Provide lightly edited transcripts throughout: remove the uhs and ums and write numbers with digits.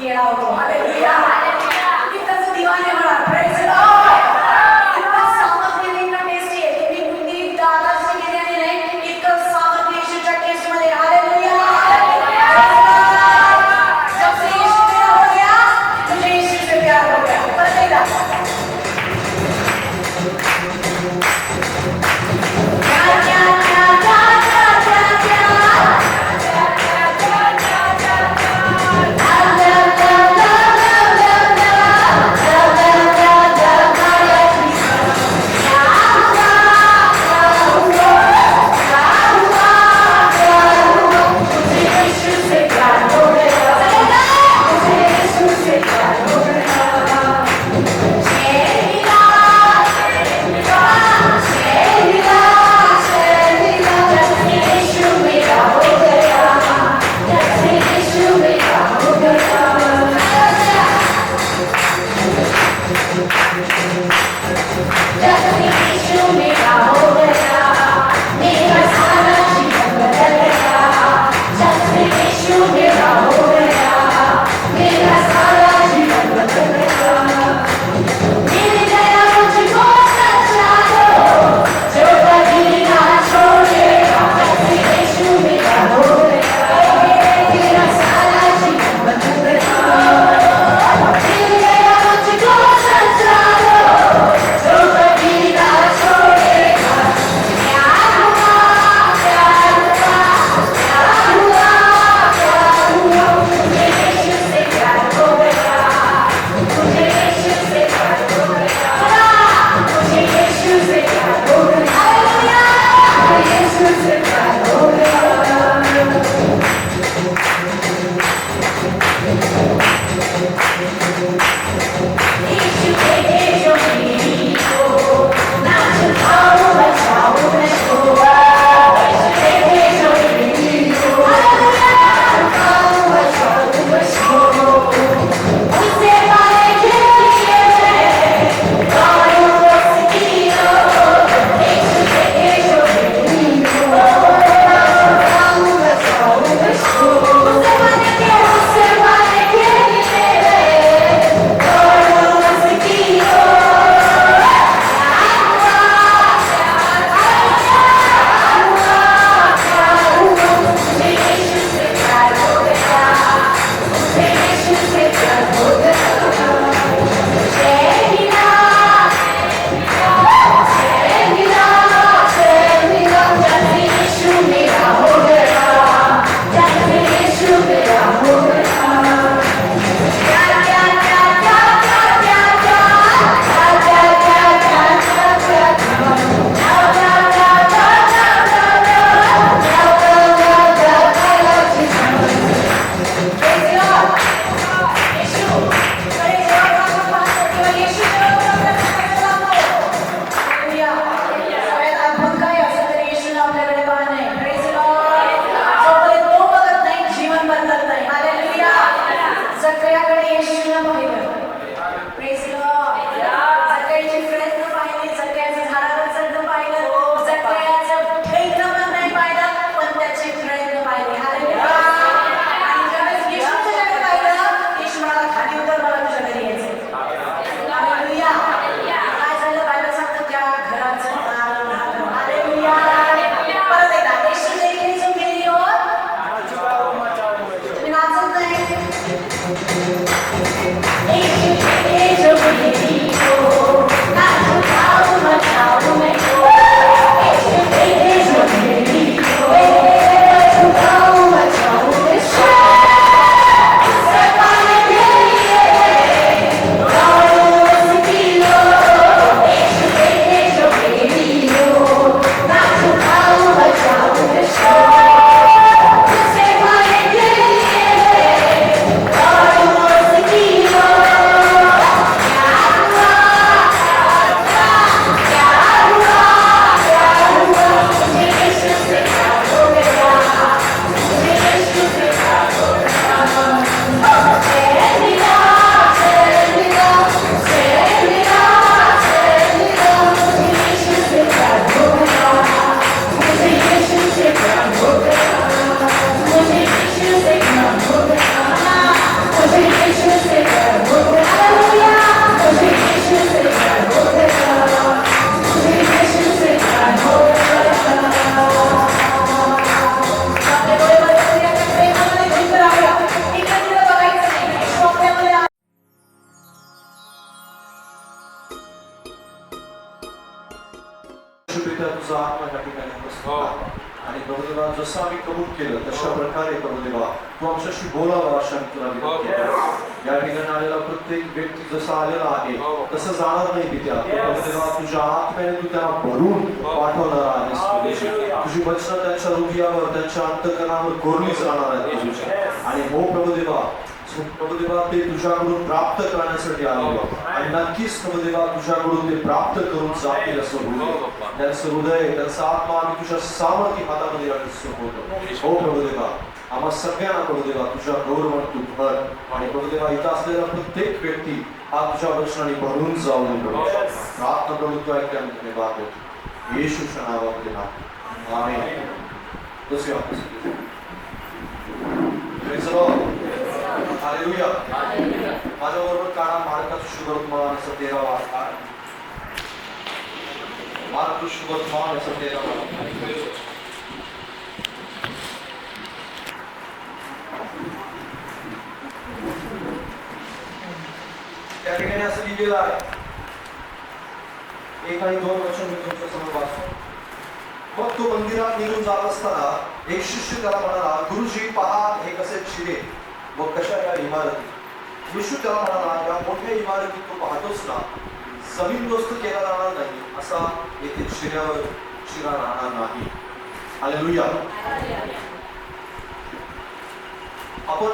केळा होतो. हालेलुया. इतकंच दिवाने म्हणा. Praise the Lord. इतकं सामर्थ्य नाही का टेस्टी आहे. तुम्ही कुठली दादाची बिर्याणी नाही, इतकं सामर्थ्य येशूच्या टेस्टमध्ये. हालेलुया. जब से यीशु मेरा हो गया, मुझे यीशु से प्यार हो गया. परत एकदा. जसं आम्ही कबूल केलं तशा प्रकारे प्रभू देवा तू आमच्याशी बोलावा अशा आम्ही तुला विनंती करतो. या ठिकाणी आलेला प्रत्येक व्यक्ती जसा आलेला आहे तसं जाणार नाही तिथे प्रभू देवा तुझ्या आत्म्याने तू त्यांना भरून पाठवणार आहेस. तुझी वचनं त्यांच्या हृदयावर त्यांच्या अंतःकरणावर कोरली जाणार आहेत आणि हो प्रभू देवा ते तुझ्याकडून प्राप्त करण्यासाठी आले आणि नक्कीच प्रभू देवा तुझ्याकडून ते प्राप्त करून जातील असं होईल. त्यांचं हृदय त्यांचा आत्मा आम्ही तुझ्या सामर्थ्य हातामध्ये सोपवतो. हो प्रभू देवा आम्हा सगळ्यांना प्रभू देवा तुझ्या गौरवात तू भर आणि प्रभू देवा इथं असलेला प्रत्येक व्यक्ती हा तुझ्या वचनाने भरून जाऊ नये. प्रार्थना प्रभू तू ऐकल्या धन्यवाद देतो येशूच्या नावामध्ये ना आमेन. दुसरी वापस हालेलुया. माझ्याबरोबर काढा मार्काचं शुभवर्तमानाचा 13वा अध्याय. मार्क शुभवर्तमानाचा 13वा अध्याय. त्या ठिकाणी असं लिहिलेलं आहे. 1 आणि 2 वचन मी तुमच्या समोर वाचतो. मग तो मंदिरात निघून जात असताना एक शिष्य त्याला म्हणाला, गुरुजी पहा हे कसे चिरे व कशा या इमारती. येशू त्याला म्हणाला, या मोठ्या इमारती तू पाहतोस ना, जमीनदोस्त केला जाणार नाही असा येथे चिऱ्यावर चिरा राहणार नाही. हालेलुया. आपण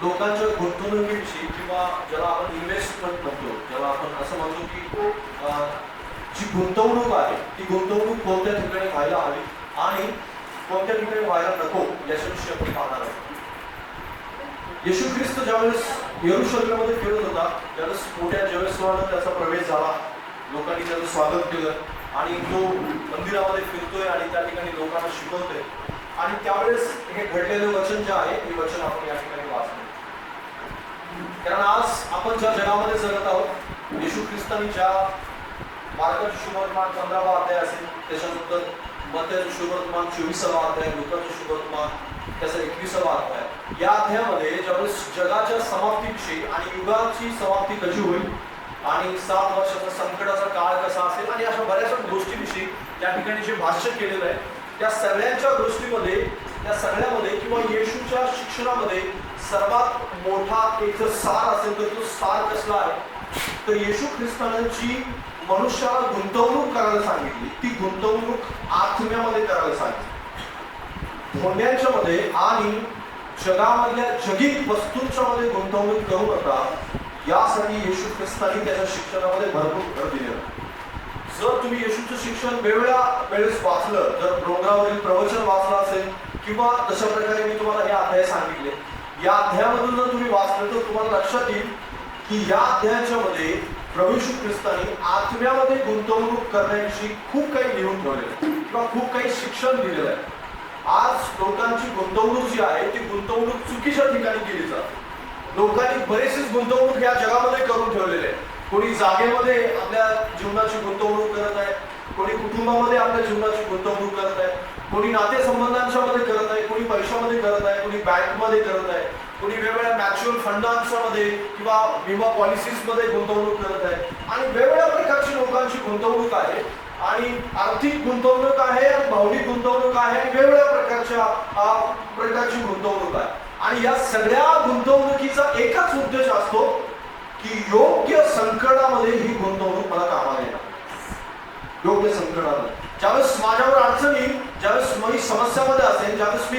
लोकांच्या गुंतवणुकीविषयी किंवा ज्याला आपण इन्व्हेस्टमेंट म्हणतो, ज्याला आपण असं म्हणतो की जी गुंतवणूक आहे ती गुंतवणूक कोणत्या ठिकाणी व्हायला हवी आणि कोणत्या ठिकाणी व्हायला नको याच्याविषयी आपण पाहणार आहोत. येशू ख्रिस्त ज्यावेळेस यरूशलेममध्ये फिरत होता त्यावेळेस मोठ्या जेरुसलेममध्ये त्याचा प्रवेश झाला. लोकांनी त्याचं स्वागत केलं आणि तो मंदिरामध्ये फिरतोय आणि त्या ठिकाणी लोकांना शिकवतोय आणि त्यावेळेस हे घडलेलं वचन जे आहे ते वचन आपण या ठिकाणी वाचतो. कारण आज आपण ज्या जगामध्ये जगत आहोत येशू ख्रिस्तांनी ज्या मार्काचं शुभवर्तमान 15वा अध्याय असेल, त्याच्यानंतर मत्याचं शुभवर्तमान 24वा अध्याय, लूकाचं शुभवर्तमान त्याचा 21वा अध्याय, या अध्यायामध्ये ज्यावेळेस जगाच्या समाप्तीविषयी आणि युगाची समाप्ती कशी होईल आणि 7 वर्षाचा संकटाचा काळ कसा असेल आणि अशा बऱ्याचशा गोष्टीविषयी त्या ठिकाणी जे भाष्य केलेलं आहे त्या सगळ्यांच्या गोष्टीमध्ये त्या सगळ्यामध्ये किंवा येशूच्या शिक्षणामध्ये सर्वात मोठा एक जर सार असेल तर तो सार कसला आहे तर येशू ख्रिस्तानं जी मनुष्याला गुंतवणूक करायला सांगितली ती गुंतवणूक आत्म्यामध्ये करायला सांगितली. धोंड्यांच्या मध्ये आणि जगामधल्या जगित वस्तूंच्या मध्ये गुंतवणूक करू नका यासाठी येशू ख्रिस्तांनी त्याच्या शिक्षणामध्ये भरपूर भर दिलेला. जर तुम्ही येशूचं शिक्षण वेगवेगळ्या वेळेस वाचलं, जर डोंगरावरील प्रवचन वाचलं असेल किंवा तशा प्रकारे मी तुम्हाला हे अध्याय सांगितले, या अध्यायामधून जर तुम्ही वाचलं तर तुम्हाला लक्षात येईल की या अध्यायाच्या मध्ये प्रभू येशू ख्रिस्तांनी आत्म्यामध्ये गुंतवणूक करण्याविषयी खूप काही लिहून ठेवलेलं किंवा खूप काही शिक्षण दिलेलं आहे. आज लोकांची गुंतवणूक जी आहे ती गुंतवणूक चुकीच्या ठिकाणी केली जाते. लोकांनी बरेचशीच गुंतवणूक या जगामध्ये करून ठेवलेली आहे. कोणी जागेमध्ये आपल्या जीवनाची गुंतवणूक करत आहे, कोणी कुटुंबामध्ये आपल्या जीवनाची गुंतवणूक करत आहे, कोणी नातेसंबंधांच्या मध्ये करत आहे, कोणी पैशामध्ये करत आहे, कोणी बँकमध्ये करत आहे, कोणी वेगवेगळ्या म्युच्युअल फंडांच्या मध्ये किंवा विमा पॉलिसीज मध्ये गुंतवणूक करत आहे आणि वेगवेगळ्या प्रकारची लोकांची गुंतवणूक आहे आणि आर्थिक गुंतवणूक आहे आणि भावनिक गुंतवणूक आहे आणि वेगवेगळ्या प्रकारची गुंतवणूक आहे. आणि या सगळ्या गुंतवणुकीचा एकच उद्देश असतो की योग्य संकटामध्ये ही गुंतवणूक मला कामाला येणार. योग्य संकटामध्ये ज्यावेळेस माझ्यावर अडचण येईल, ज्यावेळेस मी समस्यामध्ये असेल, ज्यावेळेस मी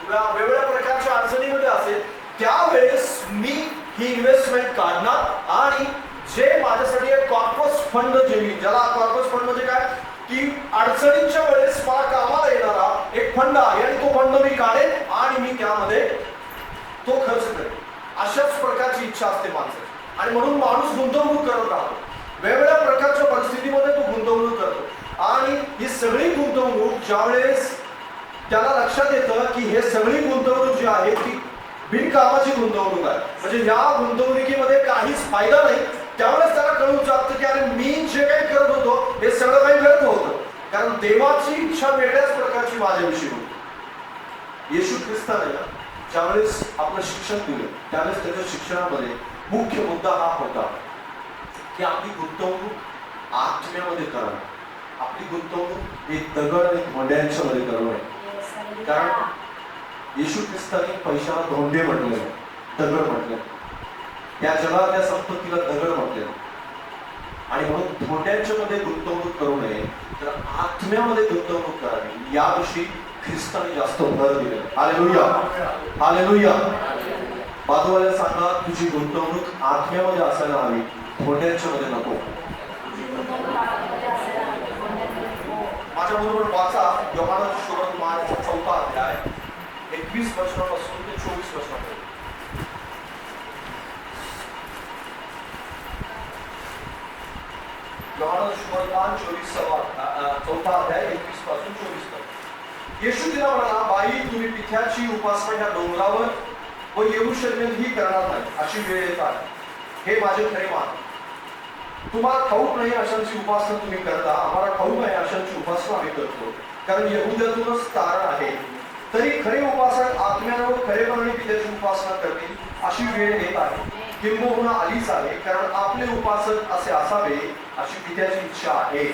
वेगवेगळ्या प्रकारच्या अडचणीमध्ये असेल त्यावेळेस मी ही इन्व्हेस्टमेंट काढणार आणि जे माझ्यासाठी एक कॉर्पस फंड जे मी ज्याला कॉर्पस फंड म्हणजे काय की अडचणींच्या वेळेस मला कामाला येणारा एक फंड आहे आणि तो फंड मी काढेन आणि मी त्यामध्ये तो खर्च करेन. अशाच प्रकारची इच्छा असते माणसाची आणि म्हणून माणूस गुंतवणूक करत राहतो. वेगवेगळ्या प्रकारच्या परिस्थितीमध्ये तो गुंतवणूक करतो आणि ही सगळी गुंतवणूक ज्यावेळेस त्याला लक्षात येतं की हे सगळी गुंतवणूक जी आहे ती बिनकामाची गुंतवणूक आहे, म्हणजे या गुंतवणुकीमध्ये काहीच फायदा नाही, त्यावेळेस त्याला कळून जातं की अरे मी जे काही करत होतो हे सगळं काही व्यर्थ होतं, कारण देवाची इच्छा वेगळ्याच प्रकारची माझ्याविषयी होती. येशू ख्रिस्ताने ज्यावेळेस आपलं शिक्षण दिलं त्यावेळेस त्याच्या शिक्षणामध्ये मुख्य मुद्दा हा होता की आपली गुंतवणूक आत्म्यामध्ये करा. आपली गुंतवणूक हे दगड आणि भांड्यांच्या मध्ये करू नये. कारण येशू ख्रिस्ताने पैशाला धोंडे म्हटले, दगड म्हटले, या जगातल्या संपत्तीला दगड म्हटले. आणि म्हणून धोंड्यांच्या मध्ये गुंतवणूक करू नये, तर आत्म्यामध्ये गुंतवणूक करावी, याविषयी ख्रिस्ताने जास्त भर दिले. Hallelujah, hallelujah. बाजूवाल्याला सांगा, तुझी गुंतवणूक आत्म्यामध्ये असायला हवी, धोंड्यांच्या मध्ये नको. माझ्या बरोबर वाचा योहानाचा सुवर्तमान 4 अध्याय 21 वचनापासून ते 24 वचनापर्यंत. योहानाचा सुवर्तमान 4 अध्याय 21 पासून 24 पर्यंत. येशू तिला म्हणाला, बाई, तुम्ही पिठ्याची उपासना ह्या डोंगरावर व यरूशलेमेतही करणार नाही, अशी वेळ येत आहे. हे माझे खरे मान. तुम्हाला ठाऊक नाही अशांची उपासना तुम्ही करता, आम्हाला ठाऊक आहे अशांची उपासना आम्ही करतो, कारण यहुद्यातूनच तारण आहे. तरी खरे उपासक आत्म्यावर खरेपणाने पित्याची उपासना करतील, अशी वेळ येत आहे, किंबहुना आलीच आहे, कारण आपले उपासक असे असावे अशी पित्याची इच्छा आहे.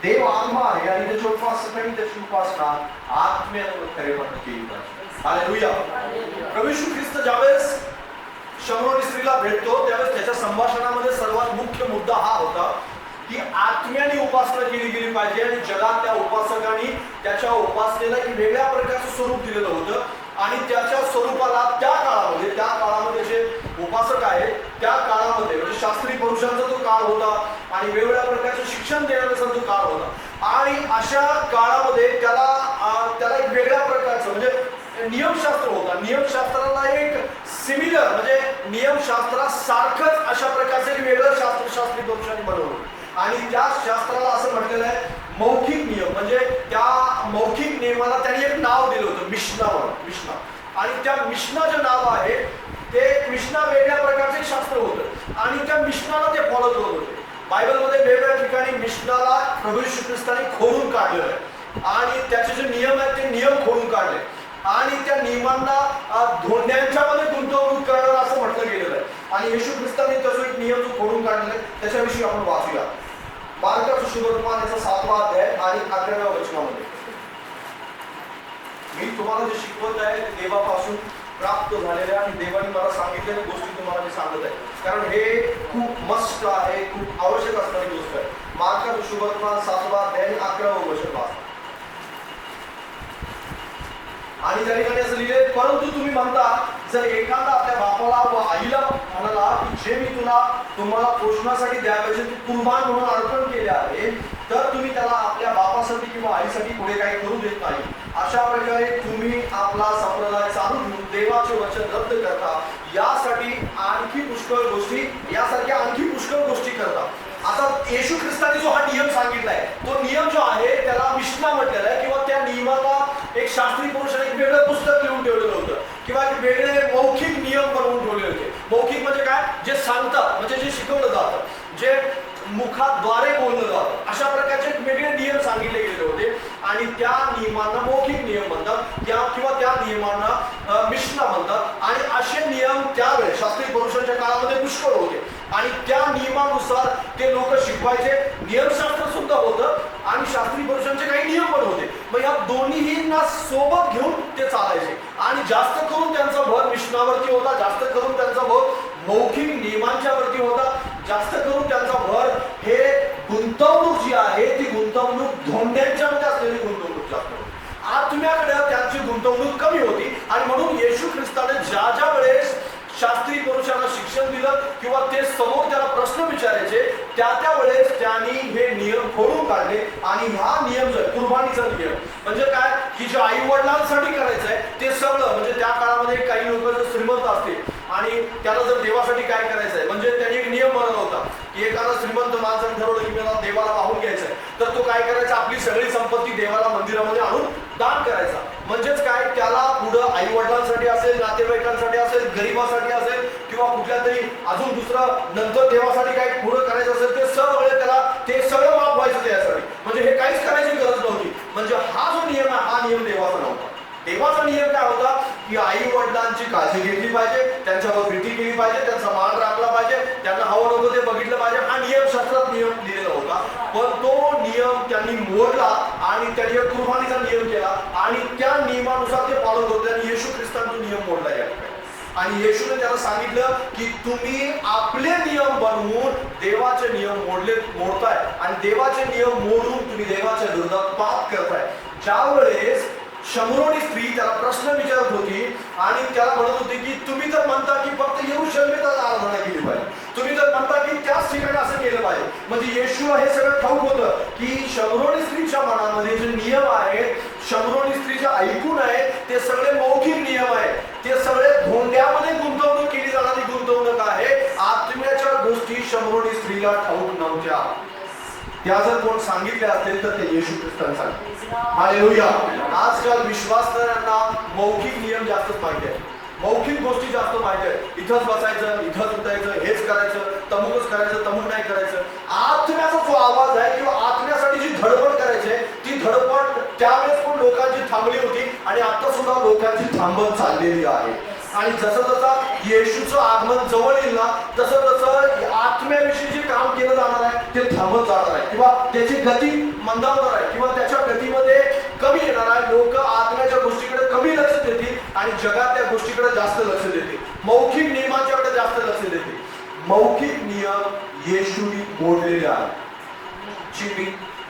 देव आत्मा आहे आणि त्याच्या उपासकांनी त्याची उपासना आत्म्यावर खरेपणाने केली पाहिजे. हालेलुया. प्रभू येशू ख्रिस्त ज्यावेळेस शमरोनी स्त्रीला भेटतो त्यावेळेस त्याच्या संभाषणामध्ये सर्वात मुख्य मुद्दा हा होता की आत्म्याने उपासना केली गेली पाहिजे. आणि जगात त्या उपासकांनी त्याच्या उपासनेला एक वेगळ्या प्रकारचं स्वरूप दिलेलं होतं. आणि त्याच्या स्वरूपाला त्या काळामध्ये जे उपासक आहेत त्या काळामध्ये म्हणजे शास्त्री पुरुषांचा तो काळ होता आणि वेगवेगळ्या प्रकारचं शिक्षण देण्याचा तो काळ होता. आणि अशा काळामध्ये त्याला एक वेगळ्या प्रकारचं म्हणजे नियमशास्त्र होता. नियमशास्त्राला एक सिमिलर म्हणजे नियमशास्त्रासारखंच अशा प्रकारचं एक वेगळं शास्त्री पुरुषांनी बनवलं. आणि त्या शास्त्राला असं म्हटलेलं आहे मौखिक नियम. म्हणजे त्या मौखिक नियमाला त्यांनी एक नाव दिलं होतं, मिशना म्हणून. मिशना. आणि त्या मिशना जे नाव आहे ते मिशना वेगळ्या प्रकारचे शास्त्र होतं आणि त्या मिशनाला ते फॉलो करत होते. बायबलमध्ये वेगवेगळ्या ठिकाणी मिशनाला प्रभू येशू ख्रिस्ताने खोडून काढलेलं आहे आणि त्याचे जे नियम आहेत ते नियम खोडून काढले आणि त्या नियमांना धोंड्यांच्या मध्ये गुंतवणूक करणं असं म्हटलं गेलेलं आहे. आणि येशू ख्रिस्ताने तसं एक नियम जो खोडून काढलेला आहे त्याच्याविषयी आपण वाचूया. मार्काचा सुवर्तमान याचा 7वा अध्याय आणि 11व्या वचनामध्ये. मी तुम्हाला जे शिकवत आहे ते देवापासून प्राप्त झालेल्या आणि देवाने मला सांगितलेल्या गोष्टी तुम्हाला मी सांगत आहे, कारण हे खूप मस्ट आहे, खूप आवश्यक असणारी गोष्ट आहे. मार्काचा सुवर्तमान 7वा अध्याय आणि 11वं वचन वाचा. आणि त्या ठिकाणी असं लिहिले, परंतु तुम्ही म्हणता जर एखादा आपल्या बापाला व आईला म्हणाला की जे मी तुम्हाला पोषणासाठी द्यावयाचे तू कुर्बान म्हणून अर्पण केले आहे, तर तुम्ही त्याला आपल्या बापासाठी किंवा आईसाठी पुढे काही करू देत नाही. अशा प्रकारे तुम्ही आपला संप्रदाय चालू घेऊन देवाचे वचन रद्द करता. यासारख्या आणखी पुष्कळ गोष्टी करता. आता येशू ख्रिस्ताने जो हा नियम सांगितलाय तो नियम जो आहे त्याला मिशना म्हटलेला आहे किंवा त्या नियमाला एक शास्त्री पुरुषाने एक वेगळं पुस्तक लिहून ठेवलेलं होतं किंवा एक वेगळे मौखिक नियम बनवून ठेवले होते. मौखिक म्हणजे काय, जे सांगतात म्हणजे जे शिकवलं जातं, जे मुखाद्वारे बोललं जातं, अशा प्रकारचे वेगळे नियम सांगितले गेलेले होते. आणि त्या नियमांना मौखिक नियम म्हणतात किंवा त्या नियमांना मिशना म्हणतात. आणि असे नियम त्यावेळेस शास्त्री पुरुषांच्या काळामध्ये पुष्कळ होते आणि त्या नियमानुसार ते लोक शिकवायचे. नियमशास्त्र सुद्धा होतं आणि शास्त्री पुरुषांचे काही नियम पण होते. मग या दोन्हींना सोबत घेऊन ते चालायचे. आणि जास्त करून त्यांचा भर मिशनावरती होता, जास्त करून त्यांचा भर मौखिक नियमांच्या वरती होता, जास्त करून त्यांचा भर हे गुंतवणूक जी आहे ती गुंतवणूक धोंड्यांच्या मध्ये असलेली गुंतवणूक जास्त होती. आत्म्याकडे त्यांची गुंतवणूक कमी होती. आणि म्हणून येशू ख्रिस्ताने ज्या वेळेस शास्त्री पुरुषांना शिक्षण दिलं किंवा ते समोर त्याला प्रश्न विचारायचे त्या वेळेस त्यांनी हे नियम खोडून काढले. आणि हा नियम जो आहे कुर्बानीचा नियम म्हणजे काय की जे आई वडिलांसाठी करायचं आहे ते सगळं म्हणजे त्या काळामध्ये काही लोक जर श्रीमंत असतील आणि त्याला जर देवासाठी काय करायचं आहे म्हणजे त्यांनी एक नियम बनवला होता की एखादा श्रीमंत माणसाने ठरवलं की मला देवाला वाहून घ्यायचं आहे तर तो काय करायचा, आपली सगळी संपत्ती देवाला मंदिरामध्ये आणून दान करायचा. म्हणजेच काय, त्याला पुढं आई वडिलांसाठी असेल, नातेवाईकांसाठी असेल, गरिबासाठी असेल किंवा कुठल्या तरी अजून दुसरं नंतर देवासाठी काय पुढं करायचं असेल ते सगळं त्याला ते सगळं माफ व्हायचं त्यासाठी. म्हणजे हे काहीच करायची गरज नव्हती. म्हणजे हा जो नियम आहे हा नियम देवाचा नव्हता. देवाचा नियम काय होता की आई वडिलांची काळजी घेतली पाहिजे, त्यांच्यावर प्रीती केली पाहिजे, त्यांचा मान राखला पाहिजे, त्यांना हवं नको ते बघितलं पाहिजे. हा नियमशास्त्रात नियम लिहिलेला होता. पण तो नियम त्यांनी मोडला आणि त्याने एक कुर्बानीचा नियम केला आणि त्या नियमानुसार ते फॉलो करतो आणि येशू ख्रिस्तान तो नियम मोडला गेला. आणि येशूने त्याला सांगितलं की तुम्ही आपले नियम बनवून देवाचे नियम मोडताय आणि देवाचे नियम मोडून तुम्ही देवाच्या विरोधात पाप करताय. ज्यावेळेस शमरोनी स्त्री त्याला प्रश्न विचारत होती आणि त्याला म्हणत होती की तुम्ही तर म्हणता की फक्त यरूशलेमेतच आराधना केली पाहिजे, तुम्ही तर म्हणता की त्याच ठिकाणी असं केलं पाहिजे. म्हणजे येशूला हे सगळं ठाऊक होतं की शमरोनी स्त्रीच्या मनामध्ये जे नियम आहेत, शमरोनी स्त्रीचे ऐकून आहे ते सगळे मौखिक नियम आहेत, ते सगळे धोंड्यामध्ये गुंतवणूक केली जाणारी गुंतवणूक आहे. आत्म्याच्या गोष्टी शमरोनी स्त्रीला ठाऊक नव्हत्या. त्या जर कोण सांगितल्या असेल तर ते येशू ख्रिस्ताने सांगितले. हालेलुया. आजकाल विश्वासणाऱ्यांना मौखिक नियम जास्तच माहिती आहे, मौखिक गोष्टी जास्त माहिती आहे. इथंच बसायचं, इथंच उठायचं, हेच करायचं, तमुकच करायचं, तमुक नाही करायचं. आत्म्याचा जो आवाज आहे किंवा आत्म्यासाठी जी धडपड करायची आहे ती धडपड त्यावेळेस पण लोकांची थांबली होती आणि आता सुद्धा लोकांची थांबत चाललेली आहे. आणि जसं जसं येशूचं आगमन जवळ येईल ना तसं तसं आत्म्याविषयी जे काम केलं जाणार आहे ते थांबत जाणार आहे किंवा त्याची गती मंदावणार आहे किंवा त्याच्या गतीमध्ये कमी येणार आहे. लोक आत्म्याच्या गोष्टीकडे कमी लक्ष देतील आणि जगातल्या गोष्टीकडे जास्त लक्ष देतील, मौखिक नियमांच्याकडे जास्त लक्ष देतील. मौखिक नियम येशूने मोडलेले आहेत.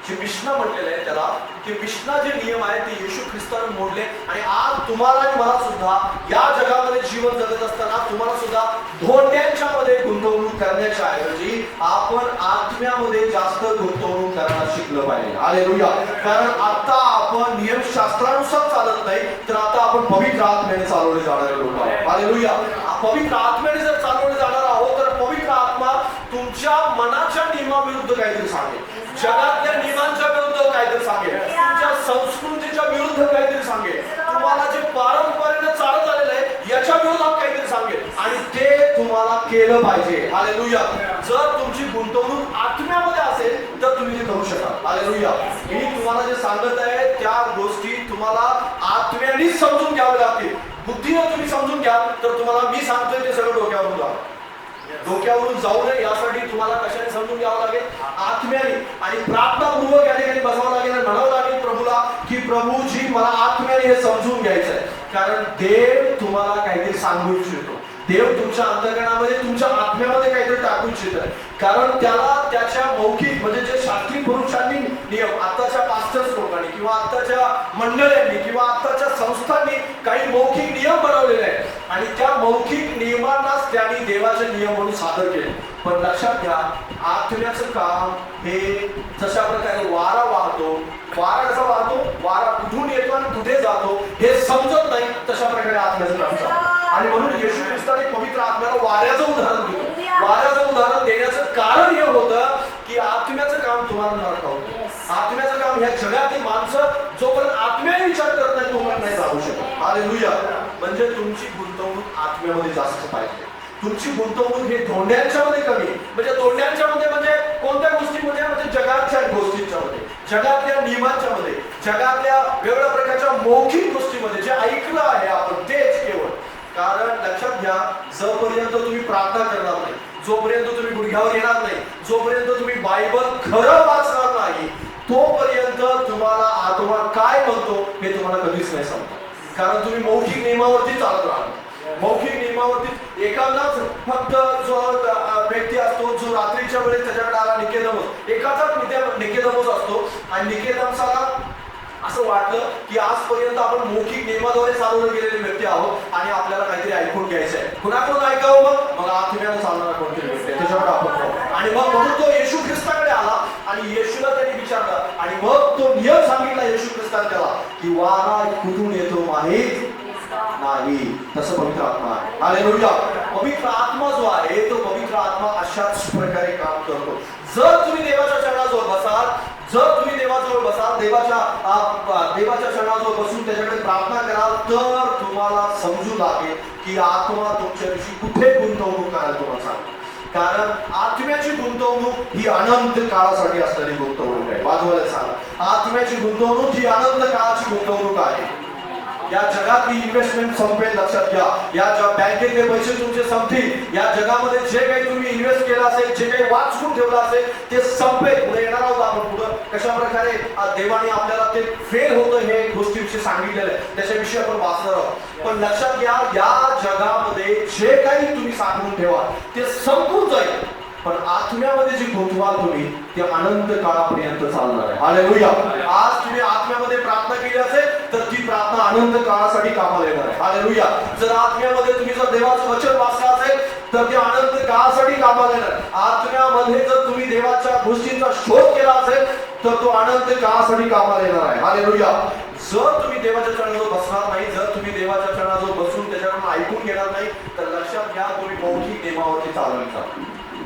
जे मिशना म्हटलेलं आहे त्याला, ते मिशना जे नियम आहेत ते येशू ख्रिस्ताने मोडले. आणि आज तुम्हाला आणि मला सुद्धा या जगामध्ये जीवन जगत असताना तुम्हाला सुद्धा धोंड्यांच्या मध्ये गुंतवणूक करण्याच्या ऐवजी आपण आत्म्यामध्ये जास्त गुंतवणूक करायला शिकलं पाहिजे. हालेलुया. कारण आता आपण नियमशास्त्रानुसार चालत नाही तर आता आपण पवित्र आत्म्याने चालवले जाणारे लोक आहोत. हालेलुया. पवित्र आत्म्याने जर चालवले जाणार आहोत तर पवित्र आत्मा तुमच्या मनाच्या नियमाविरुद्ध काहीतरी सांगेल, जगातल्या नियमांच्या विरुद्ध काहीतरी सांगेल, तुमच्या संस्कृतीच्या विरुद्ध काहीतरी सांगेल, तुम्हाला जे पारंपरेने चालत आलेलं आहे याच्या विरोधात काहीतरी सांगेल आणि ते तुम्हाला केलं पाहिजे. हालेलुया. जर तुमची गुंतवणूक आत्म्यामध्ये असेल तर तुम्ही ते करू शकाल. हालेलुया. मी तुम्हाला जे सांगत आहे त्या गोष्टी तुम्हाला आत्म्यानेच समजून घ्यावे लागतील. बुद्धीने तुम्ही समजून घ्या तर तुम्हाला मी सांगतोय ते सगळं डोक्यावरून जा, डोक्यावरून जाऊ नये यासाठी तुम्हाला कशाने समजून घ्यावं लागेल, आत्म्याने. आणि प्रार्थनापूर्वक या ठिकाणी बसावं लागेल आणि म्हणावं लागेल प्रभूला की प्रभूजी मला आत्म्याने हे समजून घ्यायचं आहे. कारण देव तुम्हाला काहीतरी सांगू इच्छितो, देव तुमच्या अंतःकरणामध्ये तुमच्या आत्म्यामध्ये काहीतरी टाकू इच्छित आहे. कारण त्याला त्याच्या मौखिक म्हणजे जे शास्त्रीय पुरुषांनी नियम, आताच्या पास्टर्स लोकांनी किंवा आताच्या मंडळांनी किंवा आताच्या संस्थांनी काही मौखिक नियम बनवलेले आहेत आणि त्या मौखिक नियमांनाच त्यांनी देवाचे नियम म्हणून सादर केले. पण लक्षात घ्या, आत्म्याचं काम हे जशा प्रकारे वारा वाहतो, वारा कसा वाहतो, वारा कुठून येतो आणि कुठे जातो हे समजत नाही, तशा प्रकारे आत्म्याचं काम चालतं. आणि म्हणून येशू ख्रिस्ताने पवित्र आत्म्याला वाऱ्याचं उदाहरण दिलं. वाऱ्याचं उदाहरण देण्याचं कारण हे होतं की आत्म्याचं काम तुम्हाला न ठाऊक. आत्म्याचं काम ह्या जगातील माणसं जोपर्यंत आत्म्याने विचार करत नाही तोपर्यंत नाही जाऊ शकत. हालेलुया. म्हणजे तुमची गुंतवणूक आत्म्यामध्ये जास्त पाहिजे. तुमची गुंतवणूक हे धोंड्यांच्या मध्ये कमी, म्हणजे धोंड्यांच्या मध्ये म्हणजे कोणत्या गोष्टीमध्ये, म्हणजे जगाच्या गोष्टींच्या मध्ये, जगातल्या नियमांच्या मध्ये, जगातल्या वेगवेगळ्या प्रकारच्या मौखिक गोष्टीमध्ये जे ऐकलं आहे आपण तेच केवळ. कारण लक्षात घ्या, जोपर्यंत तुम्ही प्रार्थना करणार नाही, जोपर्यंत तुम्ही गुडघ्यावर येणार नाही, जोपर्यंत तुम्ही बायबल खरं वाचणार नाही तोपर्यंत तुम्हाला आत्मा काय म्हणतो हे तुम्हाला कधीच नाही समजत. कारण तुम्ही मौखिक नियमावरती चालत राहणार. मौखिक नियमावरती एखादाच फक्त जो व्यक्ती असतो जो रात्रीच्या वेळेस त्याच्याकडे आला निकेदमस, एकाचाच निकेदमस असतो आणि निकेदमसाला असं वाटलं की आजपर्यंत आपण मौखिक नियमाद्वारे चालवले गेलेले व्यक्ती आहोत आणि आपल्याला काहीतरी ऐकून घ्यायचं आहे. कुणाकडून ऐकावं? मग आत्म्यानं चालणारा कोणतरी व्यक्ती त्याच्याकडे आपण. आणि मग म्हणून तो येशू ख्रिस्ताकडे आला आणि येशूला त्यांनी विचारलं आणि मग तो नियम सांगितला येशू ख्रिस्ताने त्याला की वारा कुठून येतो माहीत नाही, तसं पवित्र आत्मा आहे. हालेलुया. पवित्र आत्मा जो आहे तो पवित्र आत्मा अशाच प्रकारे काम करतो. जर तुम्ही देवाच्या चरणाजवळ बसाल, जर तुम्ही देवाजवळ बसाल, देवाच्या चरणाजवळ बसून त्याच्याकडे प्रार्थना कराल तर तुम्हाला समजू लागेल की आत्मा तुमच्याविषयी कुठे गुंतवणूक करायला तुम्हाला सांगतो. कारण आत्म्याची गुंतवणूक ही अनंत काळासाठी असणारी गुंतवणूक आहे. बाजूला सांगा, आत्म्याची गुंतवणूक ही अनंत काळाची गुंतवणूक आहे. या जगातली इन्व्हेस्टमेंट संपेल, लक्षात घ्या. या बँकेतले पैसे तुमचे संपतील. या जगामध्ये जे काही तुम्ही इन्व्हेस्ट केलं असेल, जे काही वाचून ठेवलं असेल ते संपेल. पुढे येणार आहोत आपण. पुढे कशा प्रकारे देवाने आपल्याला ते फेल होतं हे गोष्टीविषयी सांगितलेलं आहे, त्याच्याविषयी आपण वाचणार आहोत. पण लक्षात घ्या, या जगामध्ये जे काही तुम्ही साठवून ठेवा ते संपून जाईल, पण आत्म्यामध्ये जी गुंतवाल तुम्ही ते अनंत काळापर्यंत चालणार आहे. हालेलुया. आज तुम्ही आत्म्यामध्ये प्रार्थना केली असेल तर ती प्रार्थना अनंत काळासाठी कामाला येणार आहे. हालेलुया. जर आत्म्यामध्ये तुम्ही जर देवाचं वचन वाचलं असेल तर ते अनंत काळासाठी कामाला येणार. आत्म्यामध्ये जर तुम्ही देवाच्या गोष्टींचा शोध केला असेल तर तो अनंत काळासाठी कामाला येणार आहे. हालेलुया. जर तुम्ही देवाच्या चरणाजवळ बसणार नाही, जर तुम्ही देवाच्या चरणाजवळ बसून त्याच्याकडून ऐकून घेणार नाही तर लक्षात घ्या तुम्ही मौखिक नियमावरती चालवायचा.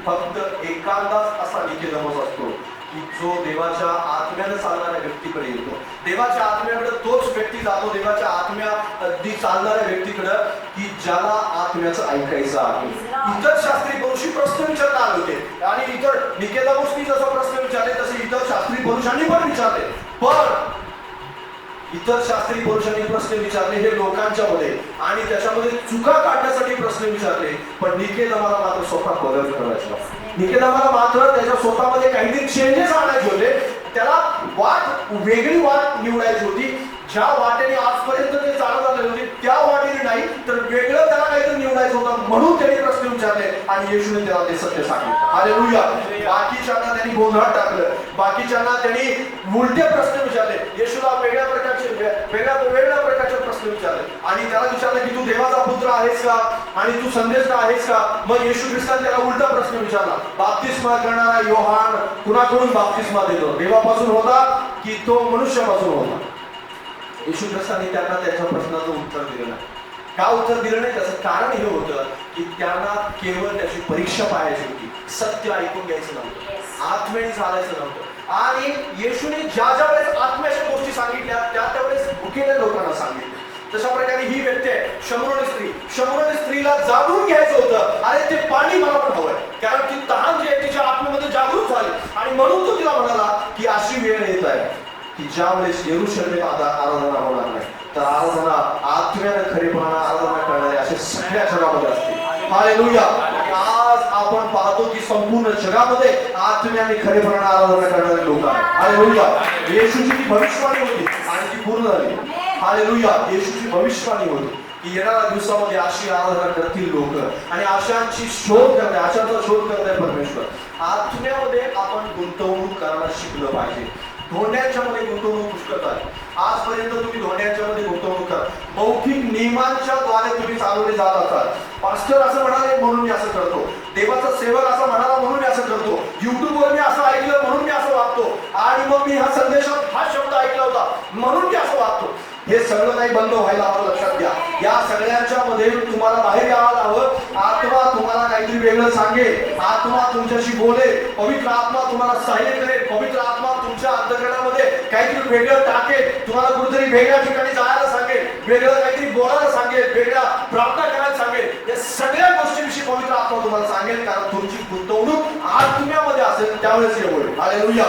फक्त एखादाच असा निकेदमच असतो की जो देवाच्या आत्म्याने चालणाऱ्या व्यक्तीकडे येतो. देवाच्या आत्म्याकडे तोच व्यक्ती जातो, देवाच्या आत्म्याने चालणाऱ्या व्यक्तीकडे की ज्याला आत्म्याचं ऐकायचं आहे. इतर शास्त्री पुरुषी प्रश्न विचारता आले होते आणि इतर निकेदमोसनी जसा प्रश्न विचारले तसे इतर शास्त्री पुरुषांनी पण विचारले. पण इतर शास्त्री पुरुषांनी प्रश्न विचारले हे लोकांच्या मध्ये आणि त्याच्यामध्ये चुका काढण्यासाठी प्रश्न विचारले. पण निकेदमाला मात्र स्वतः बदल करायचा. निकेदमाला मात्र त्याच्या स्वतःमध्ये काहीतरी चेंजेस आणायचे होते. त्याला वेगळी वाट निवडायची होती. ज्या वाटेने आजपर्यंत ते चालत आले होते त्या वाटेने नाही तर वेगळं त्याला काहीतरी निवडायचं होतं. म्हणून त्यांनी प्रश्न विचारले आणि येशूने त्याला ते सत्य सांगितलं. हालेलुया. बाकीच्यांना त्यांनी गोंधळात टाकलं, बाकीच्यांना त्यांनी उलटे प्रश्न विचारले. येशूला वेगळ्या प्रकारचे प्रश्न विचारले आणि त्याला विचारलं की तू देवाचा पुत्र आहेस का आणि तू संदेश आहेस का. मग येशू ख्रिस्ताने त्याला उलटा प्रश्न विचारला. बाप्तिस्मा करणारा योहान कुणाकडून बाप्तिस्मा देतो, देवापासून होता की तो मनुष्यापासून होता. येशू ख्रिस्ताने त्यांना त्याच्या प्रश्नाचं उत्तर दिलं नाही. का उत्तर दिलं नाही त्याचं कारण हे होतं की त्यांना केवळ त्याची परीक्षा पाहायची होती. सत्य ऐकून घ्यायचं नव्हतं, आत्म्याने चालायचं नव्हतं. आणि येशूने ज्या ज्या वेळेस आत्म्याच्या गोष्टी सांगितल्या त्या वेळेस भुकेल्या लोकांना सांगितलं. तशा प्रकारे ही व्यक्ती आहे शमरोनी स्त्रीला जाणून घ्यायचं होतं. अरे ते पाणी मला पण हवंय, कारण ती तहान जी आहे तिच्या आत्म्यामध्ये जागृत झाली आणि म्हणून तो तिला म्हणाला की अशी वेळ येत आहे की ज्या वेळेस यरूशलेमेत आराधना होणार नाही तर आराधना आत्म्याने खरेपणाने आराधना करणारे असे सगळ्या जगामध्ये असतील. हालेलुया. आज आपण पाहतो की संपूर्ण जगामध्ये आत्म्याने खरेपणाने आराधना करणारे लोक आहेत. हालेलुया. येशूची ती भविष्यवाणी होती आणि ती पूर्ण झाली. हालेलुया. येशूची भविष्यवाणी होती की येणाऱ्या दिवसामध्ये अशी आराधना करतील लोक आणि आशांचा शोध करताय परमेश्वर. आत्म्यामध्ये आपण गुंतवणूक करायला शिकलं पाहिजे. धोंड्यांच्या मध्ये गुंतवणूक पुष्कळ आहे. आजपर्यंत तुम्ही धोंड्यांच्या मध्ये गुंतवणूक करा. मौखिक नियमांच्या द्वारे तुम्ही चालवले जात असाल. पास्टर असं म्हणाले म्हणून मी असं करतो, देवाचा सेवक असं म्हणाला म्हणून मी असं करतो, युट्यूबवर मी असं ऐकलं म्हणून मी असं वागतो आणि मग मी ह्या संदेशात हा शब्द ऐकला होता म्हणून मी असं वागतो. हे सगळं काही बंद व्हायला हवं. लक्षात घ्या. या सगळ्यांच्या मध्ये तुम्हाला बाहेर यायला हवं. आत्मा तुम्हाला काहीतरी वेगळं सांगेल, आत्मा तुमच्याशी बोलेल, पवित्र आत्मा तुम्हाला सहाय्य करेल, पवित्र आत्मा तुमच्या अंतःकरणामध्ये काहीतरी वेगळं टाकेल, तुम्हाला कुठेतरी वेगळ्या ठिकाणी जायला सांगेल, वेगळं काहीतरी बोलायला सांगेल, वेगळ्या प्रार्थना करायला सांगेल. या सगळ्या गोष्टींविषयी पवित्र आत्मा तुम्हाला सांगेल, कारण तुमची गुंतवणूक आत्म्यामध्ये असेल त्यावेळेस हे होईल. हालेलुया.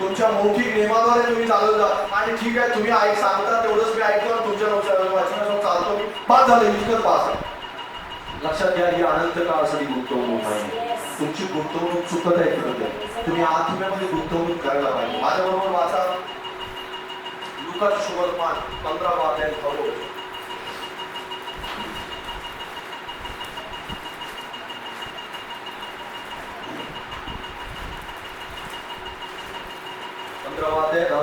तुमच्या मौखिक नियमाद्वारे तुम्ही चालवत जा आणि ठीक आहे तुम्ही सांगता तेवढंच मी ऐकतो तुमच्या वाचनासमोर चालतो मी पास झालं इतकंच पास. लक्षात घ्या, ही अनंत काळासाठी गुंतवणूक आहे. तुमची गुंतवणूक चुकत आहे खरं तुम्ही आत्म्यामध्ये गुंतवणूक करायला पाहिजे. माझ्याबरोबर वाचा लुकाचं सुवर्तमान 15वा अध्याय 15वा अध्याय 10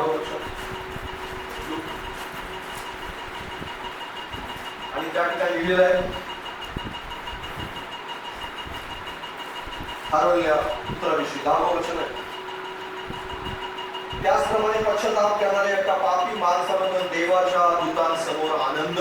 आणि त्या ठिकाणी लिहिलेलं आहे हरवलेल्या पुत्राविषयी 10वं वचन आहे. त्याचप्रमाणे पश्चाताप करणाऱ्या एका पापी माणसाबद्दल देवाच्या दूतांसमोर आनंद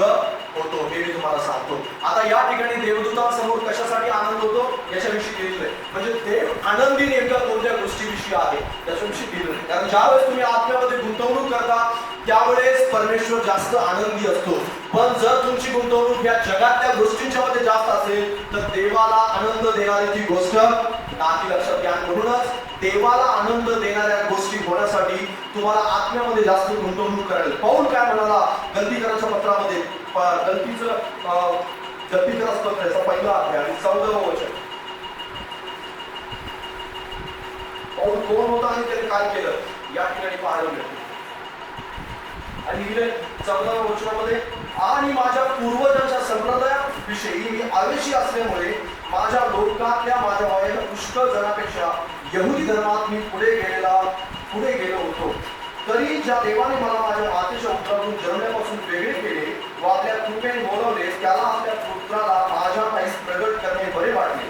होतो हे मी तुम्हाला सांगतो. आता या ठिकाणी देवदूतांसमोर कशासाठी आनंद होतो याच्याविषयी लिहिलेलं आहे. म्हणजे देव आनंदी नेमका कोणत्या गोष्टीविषयी आहे त्याच्याविषयी लिहिलेलं आहे. कारण ज्यावेळेस तुम्ही आत्म्यामध्ये गुंतवणूक करता त्यावेळेस परमेश्वर जास्त आनंदी असतो. पण जर तुमची गुंतवणूक या जगातल्या गोष्टींच्या मध्ये जास्त असेल तर देवाला आनंद देणारी ती गोष्ट नाही. लक्षात घ्या. म्हणूनच देवाला आनंद देणाऱ्या गोष्टी होण्यासाठी तुम्हाला आत्म्यामध्ये जास्त गुंतवणूक करायला. पाऊल काय म्हणाला गलतीकराच्या पत्रामध्ये, गलतीकराचं पत्र याचा पहिला अध्याय आणि 14वे वचन. पाऊल कोण होता आणि त्याने काय केलं या ठिकाणी पाहायला मिळतं. आणि लिहिले 14व्या वचनामध्ये, आणि माझ्या पूर्वजांच्या संप्रदायाविषयी मी आवेशी असल्यामुळे माझ्या लोकातल्या माझ्या वयाच्या पुष्कळ जणांपेक्षा यहुदी धर्मात मी पुढे गेलो होतो. तरी ज्या देवाने मला माझ्या मातेच्या उदरातून जन्मल्यापासून वेगळे केले व आपल्या कृपेने बोलवले, त्याला आपल्या पुत्राला माझ्या काहीच प्रगट करणे बरे वाटले.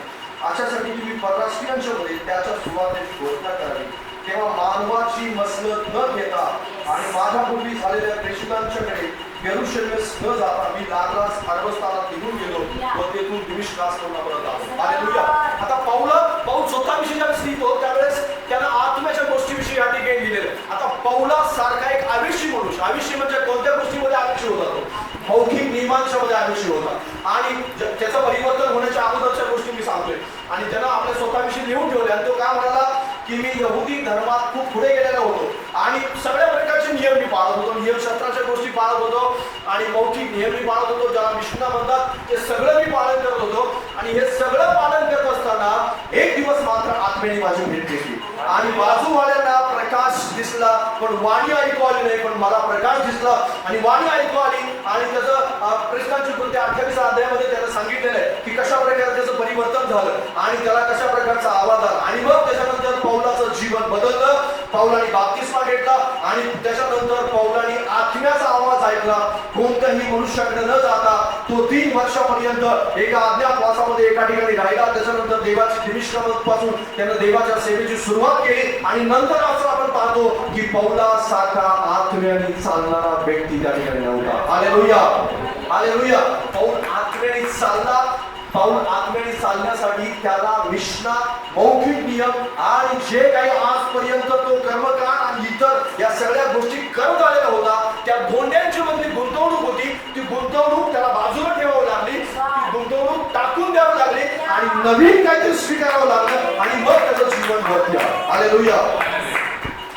अशासाठी की मी परराष्ट्रीयांच्या मध्ये त्याच्या सुवार्तेची घोषणा करावी. तेव्हा मानवाची मसलत न घेता आणि माझ्या पूर्वी झालेल्या प्रेषितांच्याकडे यरूशलेमेस न जाता मी लागलाच अरबस्तानात निघून गेलो व तेथून दिमिश्कास परत आलो. हालेलुया. आता पाऊल स्वतःविषयी ज्यावेळेस लिहितो त्यावेळेस त्यानं आत्म्याच्या गोष्टीविषयी या ठिकाणी लिहिलेलं. आता पौलासारखा एक आवेशी मनुष्य, आवेशी म्हणजे कोणत्या गोष्टीमध्ये आवेशी होता तो? मौखिक नियमांच्या मध्ये आवेशी होता. आणि त्याचं परिवर्तन होण्याच्या अगोदरच्या गोष्टी मी सांगतोय. आणि त्यानं आपल्या स्वतःविषयी लिहून ठेवले आणि तो काय म्हणाला की मी यहुदी धर्मात खूप पुढे गेलेलो होतो आणि सगळ्या प्रकारचे नियम मी पाळत होतो, नियमशास्त्राच्या गोष्टी पाळत होतो आणि मौखिक नियम मी पाळत होतो, ज्याला मिशना म्हणतात, ते सगळं मी पालन करत होतो. आणि हे सगळं पालन करत असताना एक दिवस मात्र आत्म्याने माझी भेट घेतली आणि बाजूवाल्यांना प्रकाश दिसला पण वाणी ऐकू आली नाही, पण मला प्रकाश दिसला आणि वाणी ऐकू आली. आणि त्याचं प्रेषितांची कृती 28व्या अध्यायामध्ये त्यानं सांगितलेलं आहे की कशा प्रकारे त्याचं परिवर्तन झालं आणि त्याला कशा प्रकारचा आवाज आला. आणि मग त्याच्यानंतर पौलाचं जीवन बदललं. पौलाने बाप्तिस्मा घेतला आणि त्याच्यानंतर पौलाने आत्म्याचा आवाज ऐकला. कोणत्याही मनुष्याकडे न जाता तो 3 वर्षापर्यंत एका अज्ञातवासामध्ये एका ठिकाणी राहिला. त्याच्यानंतर देवाची दिमिश्कापासून त्यानं देवाच्या सेवेची सुरुवात केली. आणि नंतर असं आपण पाहतो की पौलासारखा आत्म्याने चालणारा व्यक्ती त्या ठिकाणी नव्हता. Hallelujah, hallelujah. पौल आत्म्याने चालला. पाऊल आत्म्याने चालण्यासाठी त्याला मिशना, मौखिक नियम आणि जे काही आजपर्यंत तो कर्मकांड आणि इतर या सगळ्या गोष्टी करत आलेला होता, त्या धोंड्यांची मधली गुंतवणूक होती. ती गुंतवणूक त्याला बाजूला ठेवावी लागली, ती गुंतवणूक टाकून द्यावी लागली आणि नवीन काहीतरी स्वीकारावं लागलं आणि मग त्याचं जीवन बदललं. हालेलुया.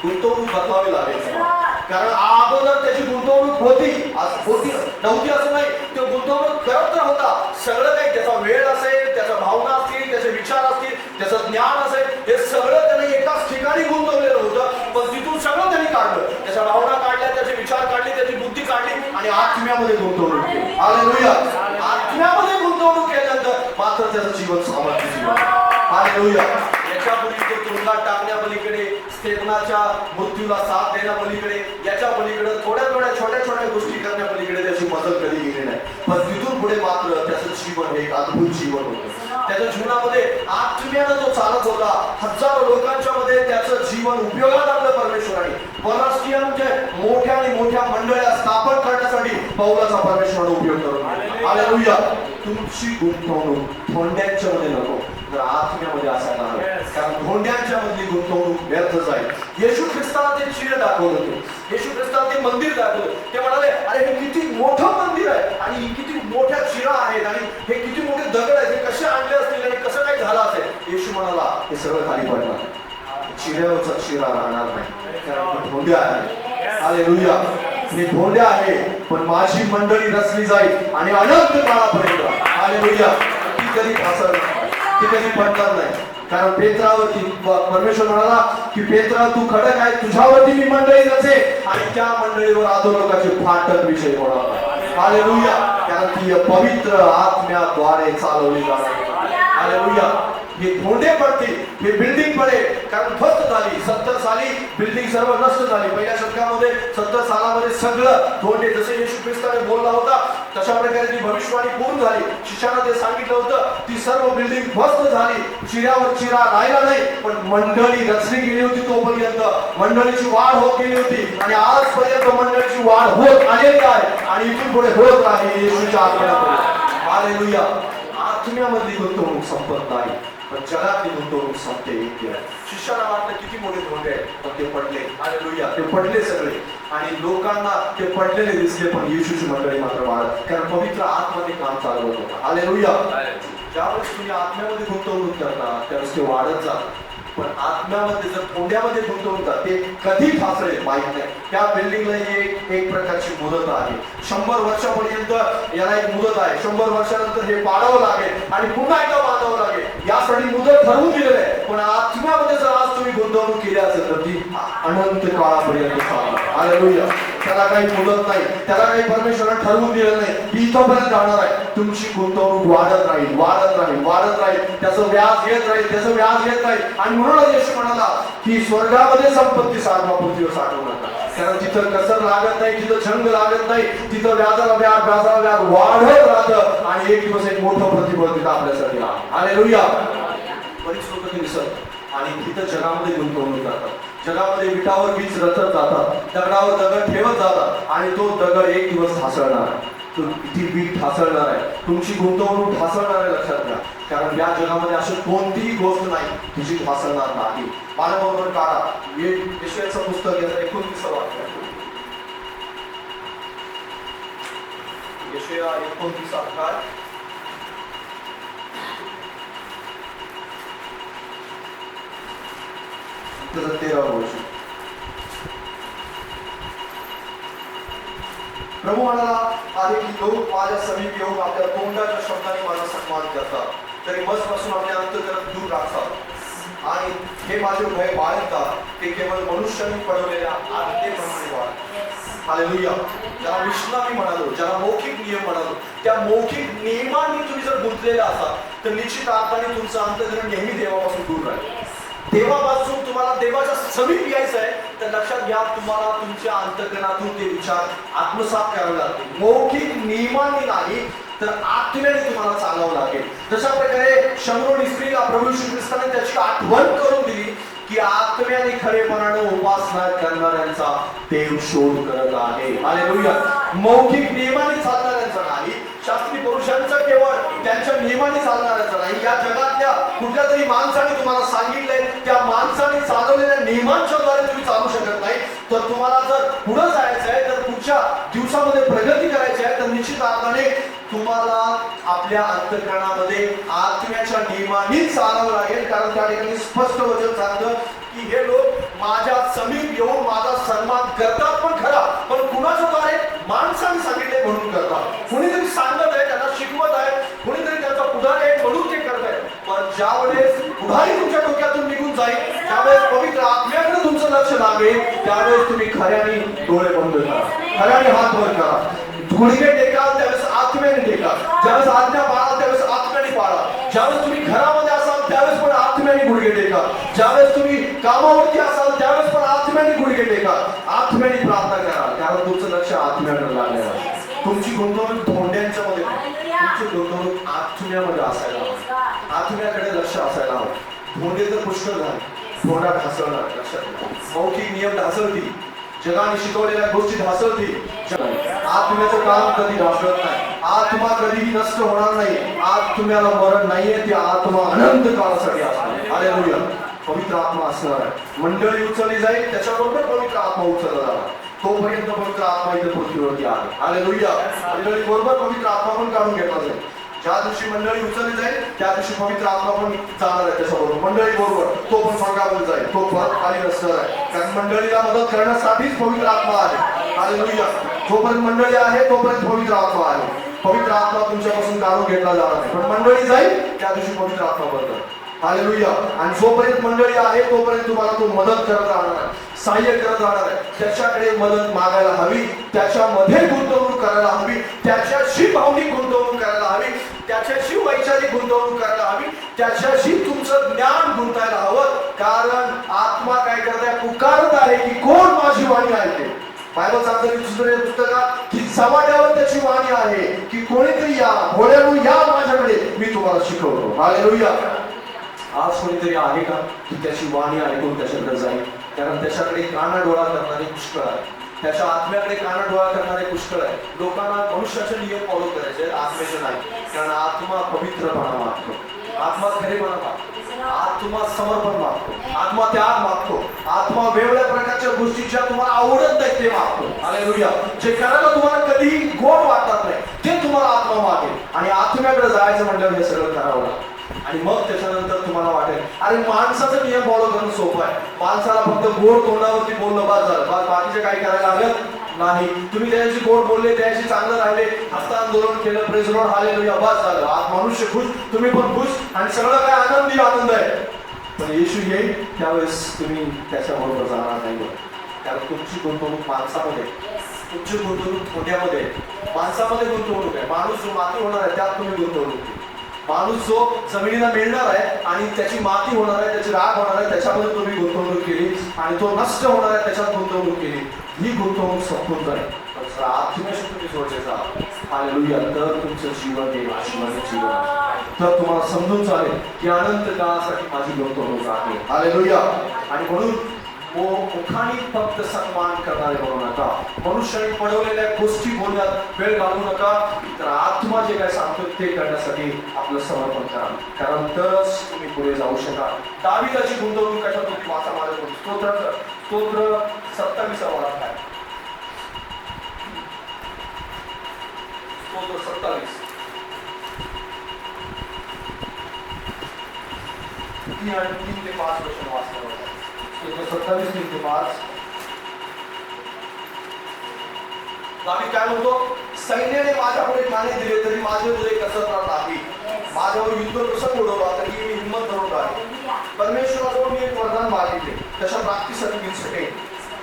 गुंतवणूक बदलावी लागेल कारण अगोदर त्याची गुंतवणूक होती नव्हती असं नाही. तो गुंतवणूक करत होता. सगळं काही त्याचा वेळ असेल, त्याच्या भावना असतील, त्याचे विचार असतील, त्याचं ज्ञान असेल, हे सगळं त्याने एकाच ठिकाणी गुंतवलेलं होतं. पण तिथून सगळं त्यांनी काढलं. त्याच्या भावना काढल्या, त्याचे विचार काढले, त्याची बुद्धी काढली आणि आत्म्यामध्ये गुंतवणूक केली. हालेलुया. आत्म्यामध्ये गुंतवणूक केल्यानंतर मात्र त्याचं जीवन सामर्थ्य जीवन. हालेलुया. याच्यापूर्वी तो तुरुंगात टाकण्या पलीकडे, स्तेफनाच्या मृत्यूला साथ देण्या पलीकडे, याच्या पलीकडे थोड्या छोट्या गोष्टी करण्या पलीकडे त्याची मदत कधी गेली नाही. पण तिथून पुढे मात्र त्याचं जीवन एक अद्भुत जीवन होतं. त्याच्या जीवनामध्ये आत्म्यानं तो चालत होता. हजारो लोकांच्या मध्ये त्याचं जीवन उपयोगात आणलं परमेश्वराने. परराष्ट्रीयांचे मोठ्या आणि मोठ्या मंडळ्या स्थापन करण्यासाठी पौलाचा परमेश्वराने उपयोग करून. हालेलुया. तुमची गुंतवणूक धोंड्यांच्या मध्ये नको, तर आत्म्यामध्ये असायला हवे. कारण धोंड्यांच्या मधली गुंतवणूक व्यर्थ जाईल. येशू ख्रिस्ताला ते चिन्ह दाखवलं होतं. येशू ख्रिस्ताला ते मंदिर दाखवलं. ते म्हणाले अरे हे किती मोठं मंदिर आहे आणि किती मोठ्या चिरा आहेत आणि हे किती मोठे दगड आहेत, हे कसे आणले असतील आणि कसं काय झालं असेल. येशू म्हणाला हे सगळं खाली पडणार, चिऱ्यावरचा चिरा राहणार नाही कारण धोंड्या आहे. हालेलुया. हे धोंड्या आहे पण माझी मंडळी रचली जाईल आणि अनंत काळापर्यंत. हालेलुया. ती कधी ती कधी पडणार नाही. कारण पेत्रावरती परमेश्वर म्हणाला की पेत्रा तू खडक आहे, तुझ्यावरती मी मंडळी रचेन आणि त्या मंडळीवर अधोलोकाचे फाटक विषय होणार. हालेलुया. कारण ती पवित्र आत्म्याद्वारे चालवली जाणार. हालेलुया. हे धोंडे पडतील, हे बिल्डिंग पडेल कारण ध्वस्त झाली. 70 साली बिल्डिंग सर्व नष्ट झाली. पहिल्या शतकामध्ये 70 सालामध्ये सगळं धोंडे, जसे येशू ख्रिस्ताने बोलला होता तशा प्रकारे ती भविष्यवाणी पूर्ण झाली. शिष्यानं ते सांगितलं होतं ती सर्व बिल्डिंग ध्वस्त झाली. चिऱ्यावर चिरा राहिला नाही पण मंडळी रचली गेली होती. तोपर्यंत मंडळीची वाढ होत गेली होती आणि आजपर्यंत मंडळीची वाढ होत आलेली आहे आणि इथून पुढे होत राहील येशूच्या आत्म्यामध्ये. हालेलुया. आत्म्यामधली गुंतवणूक संपत नाही पण जगातली गुंतवणूक संपते. शिष्याला वाटलं किती मोठे धोंडे आहेत पण ते पडले. हालेलुया. ते पडले सगळे आणि लोकांना ते पडलेले दिसले पण येशूची मंडळी मात्र वाढत कारण पवित्र आत्म्याने काम चालवत होतं. हालेलुया. ज्यावेळेस तुम्ही आत्म्यामध्ये गुंतवणूक करता त्यावेळेस ते वाढत जात. पण आत्म्यामध्ये जर कोंड्यामध्ये गुंतवणूक ते कधी ठासळेल माहित नाही. त्या बिल्डिंगला एक प्रकारची मुदत आहे. 100 वर्षापर्यंत याला एक मुदत आहे. 100 वर्षानंतर हे पाडावं लागेल आणि पुन्हा एकदा बांधावं लागेल. यासाठी मुदत ठरवून दिलेलं आहे. पण आत्म्यामध्ये जर आज तुम्ही गुंतवणूक केली असेल तर ती अनंत काळापर्यंत चालणार. हालेलुया. त्याला काही मुदत नाही, त्याला काही परमेश्वराने ठरवून दिलेलं नाही. ही इथपर्यंत जाणार आहे. तुमची गुंतवणूक वाढत राहील, वाढत राहील, वाढत राहील. त्याचं व्याज येत राहील, त्याचं व्याज येत राहील. आणि म्हणूनच येशू म्हणाला की स्वर्गामध्ये संपत्ती साठवा, पृथ्वीवर साठवू नका. कारण तिथं कसर लागत नाही, तिथं झंग लागत नाही, तिथं व्याजाला व्याज वाढत राहतं आणि एक दिवस एक मोठं प्रतिफळ तिथं आपल्यासाठी आहे. हालेलुया. बरीच लोक ते विसरतात आणि तिथं जगामध्ये गुंतवणूक करतात. जगामध्ये विटावर वीज रचत जातात, दगडावर दगड ठेवत जातात आणि तो दगड एक दिवस ढासळणार आहे. ती वीट ढासळणार आहे. तुमची गुंतवणूक ढासळणार आहे, लक्षात घ्या. कारण या जगामध्ये अशी कोणतीही गोष्ट नाही की जी ढासळणार नाही. माझ्याबरोबर काढा यशाचं पुस्तक याचा 29 वाक्य. यशया 29 अध्याय 13 वर्ष. प्रभू म्हणाला आहे की लोक माझ्या समीप येऊन आपल्या तोंडाच्या शब्दाने माझा सन्मान करतात, तरी मजपासून आपल्या अंतःकरणात दूर राखतात आणि हे माझे भय बाळगतात. ते केवळ मनुष्याने पडवलेल्या आज्ञेप्रमाणे वागतात. हालेलुया. ज्याला विश्रामी म्हणालो, ज्याला मौखिक नियम म्हणालो, त्या मौखिक नियमांनी तुम्ही जर गुंतलेले असाल तर निश्चित अर्थाने तुमचं अंतःकरण नेहमी देवापासून दूर राहील. देवापासून तुम्हाला देवाच्या समीप यायचं आहे तर लक्षात घ्या, तुम्हाला तुमच्या अंतःकरणातून ते विचार आत्मसात करावे लागतील. मौखिक नियमांनी नाही तर आत्म्याने तुम्हाला चालावं लागेल. जशा प्रकारे शमरोनी स्त्रीला प्रभू श्री ख्रिस्ताने त्याची आठवण करून दिली की आत्म्याने खरेपणाने उपासना करणाऱ्यांचा देव शोध करत आहे. हालेलुया. मौखिक नियमाने चालणाऱ्यांचा नाही, शास्त्री पुरुषांचा केवळ त्यांच्या नियमाने चालणाऱ्यांचा नाही. या जगातल्या कुठल्या तरी माणसाने तुम्हाला सांगितलंय त्या माणसाने चालवलेल्या नियमांच्या द्वारे तुम्ही चालू शकत नाही. तर तुम्हाला जर पुढे जायचं आहे, तर पुढच्या दिवसामध्ये प्रगती करायची आहे, तर निश्चित अर्थाने तुम्हाला आपल्या अंतःकरणामध्ये आत्म्याच्या नियमांनी चालावं लागेल. कारण त्या ठिकाणी स्पष्ट वचन सांगतं की हे लोक माझ्या समीप येऊन माझा सन्मान करतात पण खरा, पण कुणाच्या द्वारे? माणसाने सांगितले म्हणून करतात. कुणीतरी सांगत आहे, त्यांना शिकवत आहे, कुणीतरी त्यांचा पुढारी आहे म्हणून ते करत आहे. पण ज्यावेळेस पुढारी तुमच्या डोक्यातून निघून जाईल, त्यावेळेस पवित्र आत्म्याकडे तुमचं लक्ष लागेल, त्यावेळेस तुम्ही खऱ्याने डोळे बंद करा, खऱ्याने हात वर करा. गुडघे टेकाल त्यावेळेस आत्म्याने टेका. ज्यावेळेस आज्ञा पाळाल त्यावेळेस आत्म्याने पाळा. ज्यावेळेस तुम्ही घरामध्ये असाल त्यावेळेस पण आत्म्याने गुडघे टेका. ज्यावेळेस तुम्ही कामावरती असाल त्यावेळेस पण आत्म्याने गुडघे टेका. आत्म्याने प्रार्थना करा, कारण तुमचं लक्ष आत्म्याकडे लागलेलं आहे. तुमची गुंतवणूक धोंड्यांच्या मध्ये नाही, तुमची गुंतवणूक आत्म्यामध्ये असायला हवी. आत्म्याकडे लक्ष असायला हवं. धोंडे जर पुष्कळ झाले, धोंडा ढासळणार. लक्षात घ्या. मौखिक नियम ढासळतील, जगाने शिकवलेल्या गोष्टी ढासळतील. आत्म्याचं काम कधी ढासळत नाही. आत्मा कधीही नष्ट होणार नाही. आत्म्याला मरण नाहीये, ती आत्मा अनंत काळासाठी असणार. हालेलुया. पवित्र आत्मा असणार आहे. मंडळी उचलली जाईल, त्याच्याबरोबर पवित्र आत्मा उचलला जाणार. तोपर्यंत पवित्र आत्मा इथे पृथ्वीवरती आहे. हालेलुया. मंडळी बरोबर पवित्र आत्मा पण काढून घेतला जाईल. ज्या दिवशी मंडळी उचलली जाईल त्या दिवशी पवित्र आत्मा पण जाणार आहे त्याच्याबरोबर, मंडळी बरोबर. तो पण स्वर्गावर जाईल, तो परत खाली नसणार आहे. कारण मंडळीला मदत करण्यासाठीच पवित्र आत्मा आहे. हालेलुया. जोपर्यंत मंडळी आहे तोपर्यंत पवित्र आत्मा आहे. पवित्र आत्मा तुमच्यापासून काढून घेतला जाणार नाही, पण मंडळी जाईल त्या दिवशी पवित्र आत्मा बदल. हालेलुया. आणि जोपर्यंत मंडळी आहे तोपर्यंत तुम्हाला तो मदत करत राहणार आहे, सहाय्य करत राहणार आहे. त्याच्याकडे मदत मागायला हवी, त्याच्यामध्ये गुंतवणूक करायला हवी, त्याच्याशी भावनिक गुंतवणूक करायला हवी, त्याच्याशी वैचारिक गुंतवणूक करायला हवी, त्याच्याशी तुमचं ज्ञान गुंतायला हवं. कारण आत्मा काय करत आहे? पुकारत आहे की कोण माझी वाणी ऐकेल. बायबल सांगतं दुसऱ्या पुस्तकात की समाजावर त्याची वाणी आहे की कोणीतरी या, भोळ्यानो या माझ्याकडे, मी तुम्हाला शिकवतो. हालेलुया. आज कोणीतरी आहे का की त्याची वाणी ऐकून त्याच्याकडे जाईल? कारण त्याच्याकडे कानाडोळा करणारे पुष्कळ आहे, त्याच्या आत्म्याकडे कानाडोळा करणारे पुष्कळ आहे. लोकांना मनुष्याचे नियम फॉलो करायचे, आत्म्याचे नाही. कारण आत्मा पवित्रपणा मागतो, आत्मा खरेपणा मागतो, आत्मा समर्पण मागतो, आत्मा त्याग मागतो, आत्मा वेगवेगळ्या प्रकारच्या गोष्टी ज्या तुम्हाला आवडत नाही ते मागतो. हालेलुया. जे करायला तुम्हाला कधी गोड वाटत नाही ते तुम्हाला आत्मा मागेल. आणि आत्म्याकडे जायचं म्हटल्यावर हे सगळं करावं लागतं. आणि मग त्याच्यानंतर तुम्हाला वाटेल अरे माणसाचा नियम फॉलो करणं सोपं आहे. माणसाला फक्त गोड तोंडावरती बोलणं बाद झालं, बाकीचे काही करायला लागत नाही. तुम्ही त्याच्याशी गोड बोलले, त्याच्याशी चांगलं राहिले, हस्तांदोलन केलं, प्रेज लॉर्ड हालेलुया, बाद झालं. आज मनुष्य खुश, तुम्ही पण खुश आणि सगळं काय आनंदी आनंद आहे. पण येशू येईल त्यावेळेस तुम्ही त्याच्याबरोबर जाणार नाही बरं. कारण तुमची गुंतवणूक माणसामध्ये, तुमची गुंतवणूक खोट्यामध्ये, माणसामध्ये गुंतवणूक आहे. माणूस जो माती होणार आहे त्यात तुम्ही गुंतवणूक केली. माणूस जो जमिनीला मिळणार आहे आणि त्याची माती होणार आहे, त्याची राख होणार आहे, त्याच्यामध्ये तुम्ही गुंतवणूक केली आणि तो नष्ट होणार आहे त्याच्यात गुंतवणूक केली. ही गुंतवणूक संपून जाईल. आत्म्याशी तुम्ही जोडले जा, हालेलुया, तर तुमचं जीवन हे आशीर्वादित जीवन आहे. तर तुम्हाला समजून चालेल की अनंत काळासाठी माझी गुंतवणूक आहे. हालेलुया. आणि म्हणून मुखाने फक्त सन्मान करणारे बनू नका, मनुष्याने पडवलेल्या गोष्टी बोलण्यात वेळ घालवू नका, तर आत्मा जे काय सांगतो ते करण्यासाठी आपलं समर्पण करा, कारण तरच तुम्ही पुढे जाऊ शकाल. दाविदाची गुंतवणूक कशात होती? वाचा माझ्याकडून स्तोत्र 27 आहे. स्तोत्र 27 3 ते 5 वर्ष वाचणार होता. 27 ते 5. दावीद काय म्हणतो? सैन्याने माझ्या पुढे ठाणे दिले तरी माझे हृदय कसरणार नाही, माझ्यावर युद्ध कसं उडवला तरी मी हिंमत धरून राहील. परमेश्वराजवळ मी एक वरदान मागितले, त्याच्या प्राप्तीसाठी मी झटेन.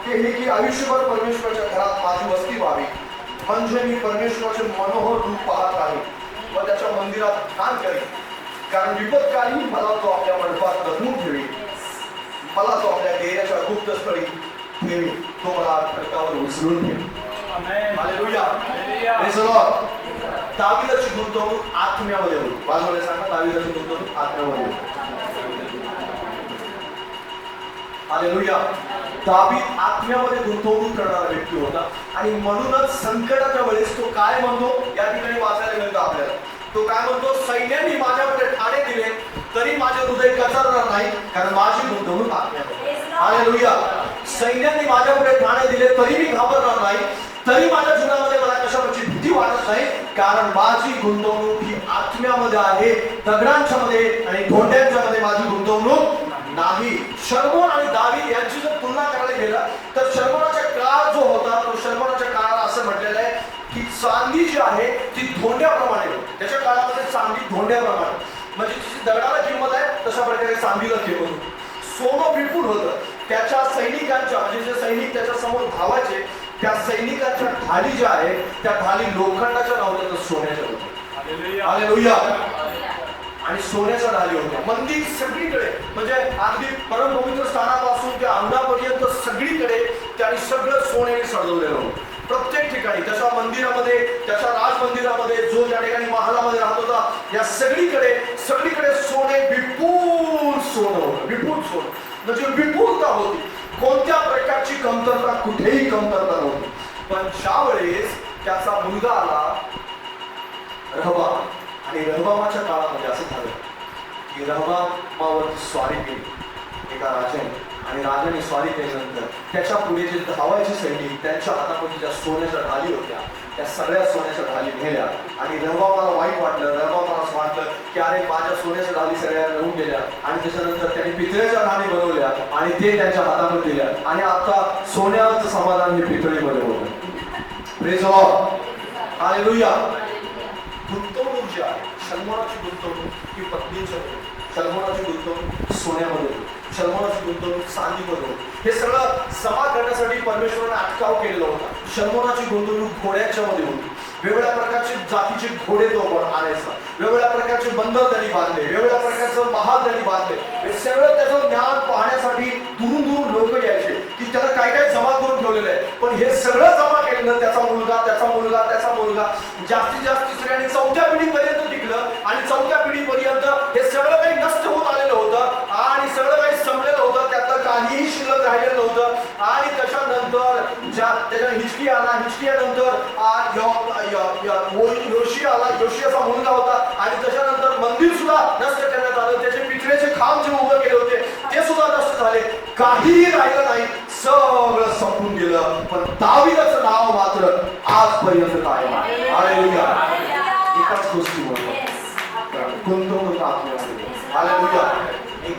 ते हे की आयुष्यभर परमेश्वराच्या घरात माझी वस्ती व्हावी, म्हणजे मी परमेश्वराचे मनोहर रूप पाहत राहील व त्याच्या मंदिरात ध्यान करीन. कारण विपत्काळी मला तो आपल्या मंडपात दडवून ठेवी, मला तो आपल्या डेऱ्याच्या गुप्त स्थळी ठेवी, तो मला खडकावर उचलून ठेवी. हालेलुया. Praise the Lord. दाविदाची गुंतवणूक आत्म्यामध्ये होती. बाजूला सांगा, दाविदाची गुंतवणूक आत्म्यामध्ये होती. हालेलुया. दावीद आत्म्यामध्ये गुंतवणूक करणारा व्यक्ती होता आणि म्हणूनच संकटाच्या वेळेस तो काय म्हणतो या ठिकाणी वाचायला मिळतं आपल्याला. तो काय म्हणतो? सैन्याने माझ्याकडे ठाणे दिले तरी माझे हृदय कचरणार नाही, कारण माझी गुंतवणूक आत्म्यामध्ये. हालेलुया. सैन्याने माझ्याकडे ठाणे दिले तरी मी घाबरणार नाही, तरी माझ्या जीवनामध्ये मला कशाची भीती वाटत नाही, कारण माझी गुंतवणूक ही आत्म्यामध्ये आहे, दगडांच्या मध्ये आणि धोंड्यांच्या मध्ये माझी गुंतवणूक नाही. शर्मोन आणि दावीद यांची जर तुलना करायला गेला तर शर्मोनाचा काळ जो होता तो शर्मोनाच्या काळाला असं म्हटलेलं आहे की चांदी जी आहे ती धोंड्याप्रमाणे होती. त्याच्या काळामध्ये चांदी धोंड्याप्रमाणे, म्हणजे जशी दगडाला किंमत आहे तशा प्रकारे चांदीला किंमत होती. सोनं विपुल होतं. त्याच्या सैनिकांच्या, म्हणजे जे सैनिक त्याच्या समोर धावायचे त्या सैनिकांच्या ढाली ज्या आहेत त्या ढाली लोखंडाच्या नव्हत्या तर सोन्याच्या होत्या. हालेलुया. आणि सोन्याच्या ढाली होत्या. मंदिर सगळीकडे, म्हणजे अगदी परमपवित्र स्थानापासून त्या अंगापर्यंत सगळीकडे त्यांनी सगळं सोन्याने सजवलेलं होतं. प्रत्येक ठिकाणी त्याच्या मंदिरामध्ये, त्याच्या राजमंदिरामध्ये, जो त्या ठिकाणी महालामध्ये राहत होता, या सगळीकडे सोने, विपुल सोनं होतं. विपुल सोनं म्हणजे विपुलता होती. कोणत्या प्रकारची कमतरता, कुठेही कमतरता नव्हती. पण ज्या वेळेस त्याचा मुलगा आला रहबाम, आणि रहबामाच्या काळामध्ये असं झालं की रहबामावरती स्वारी केली एका राजाने, आणि राजाने स्वारी केल्यानंतर त्याच्या पुढे जे धावायचे सैनिक त्यांच्या हातामध्ये ज्या सोन्याच्या ढाली होत्या त्या सगळ्या सोन्याच्या ढाली नेल्या. आणि रहबामाला वाईट वाटलं. रहबामाला असं वाटलं की अरे माझ्या सोन्याच्या ढाली सगळ्या राहून गेल्या, आणि त्याच्यानंतर त्यांनी पितळेच्या ढाली बनवल्या आणि ते त्यांच्या हातामध्ये दिल्या, आणि आता सोन्याचं समाधान हे पितळीमध्ये होतं. Praise the Lord. हालेलुया. गुंतवणूक जी आहे, शल्मोनाची गुंतवणूक ही पत्नीच्या होती, शल्मोनाची गुंतवणूक सोन्यामध्ये होती, शल्मोनाची गुंतवणूक चांदीमध्ये होती. हे सगळं जमा करण्यासाठी परमेश्वराने अटकाव केलेला होता. शल्मोनाची गुंतवणूक घोड्यांच्या मध्ये होती. वेगवेगळ्या प्रकारचे जातीचे घोडे तो आणायचा, वेगवेगळ्या प्रकारचे बंदर त्यांनी बांधले, वेगवेगळ्या प्रकारचं महाल त्यांनी बांधले. हे सगळं त्याचं ज्ञान पाहण्यासाठी दुरून दुरून लोक यायचे की त्याला काय काय जमा करून ठेवलेलं आहे. पण हे सगळं जमा केलेलं त्याचा मुलगा, त्याचा मुलगा, त्याचा मुलगा, जास्तीत जास्त तिसऱ्या आणि 4थ्या पिढीपर्यंत टिकलं. आणि 4थ्या पिढीपर्यंत हे सगळं काही नष्ट होत आलेलं होतं आणि सगळं काही संपलेलं होतं, त्यातलं काहीही शिल्लक राहिलेलं नव्हतं. आणि त्याच्यानंतर त्याच्या हिचकियानंतर योशिया आला, योशियाचा मुलगा होता, आणि त्याच्यानंतर मंदिर सुद्धा नष्ट करण्यात आलं. त्याचे पितळेचे खांब जे उभे केले होते ते सुद्धा नष्ट झाले. काहीही राहिलं नाही, सगळं संपून गेलं. पण दावीदाचं नाव मात्र आजपर्यंत कायम आहे. हालेलुया. एकाच गोष्टीवर गुंतवणूक आत्म्यामध्ये,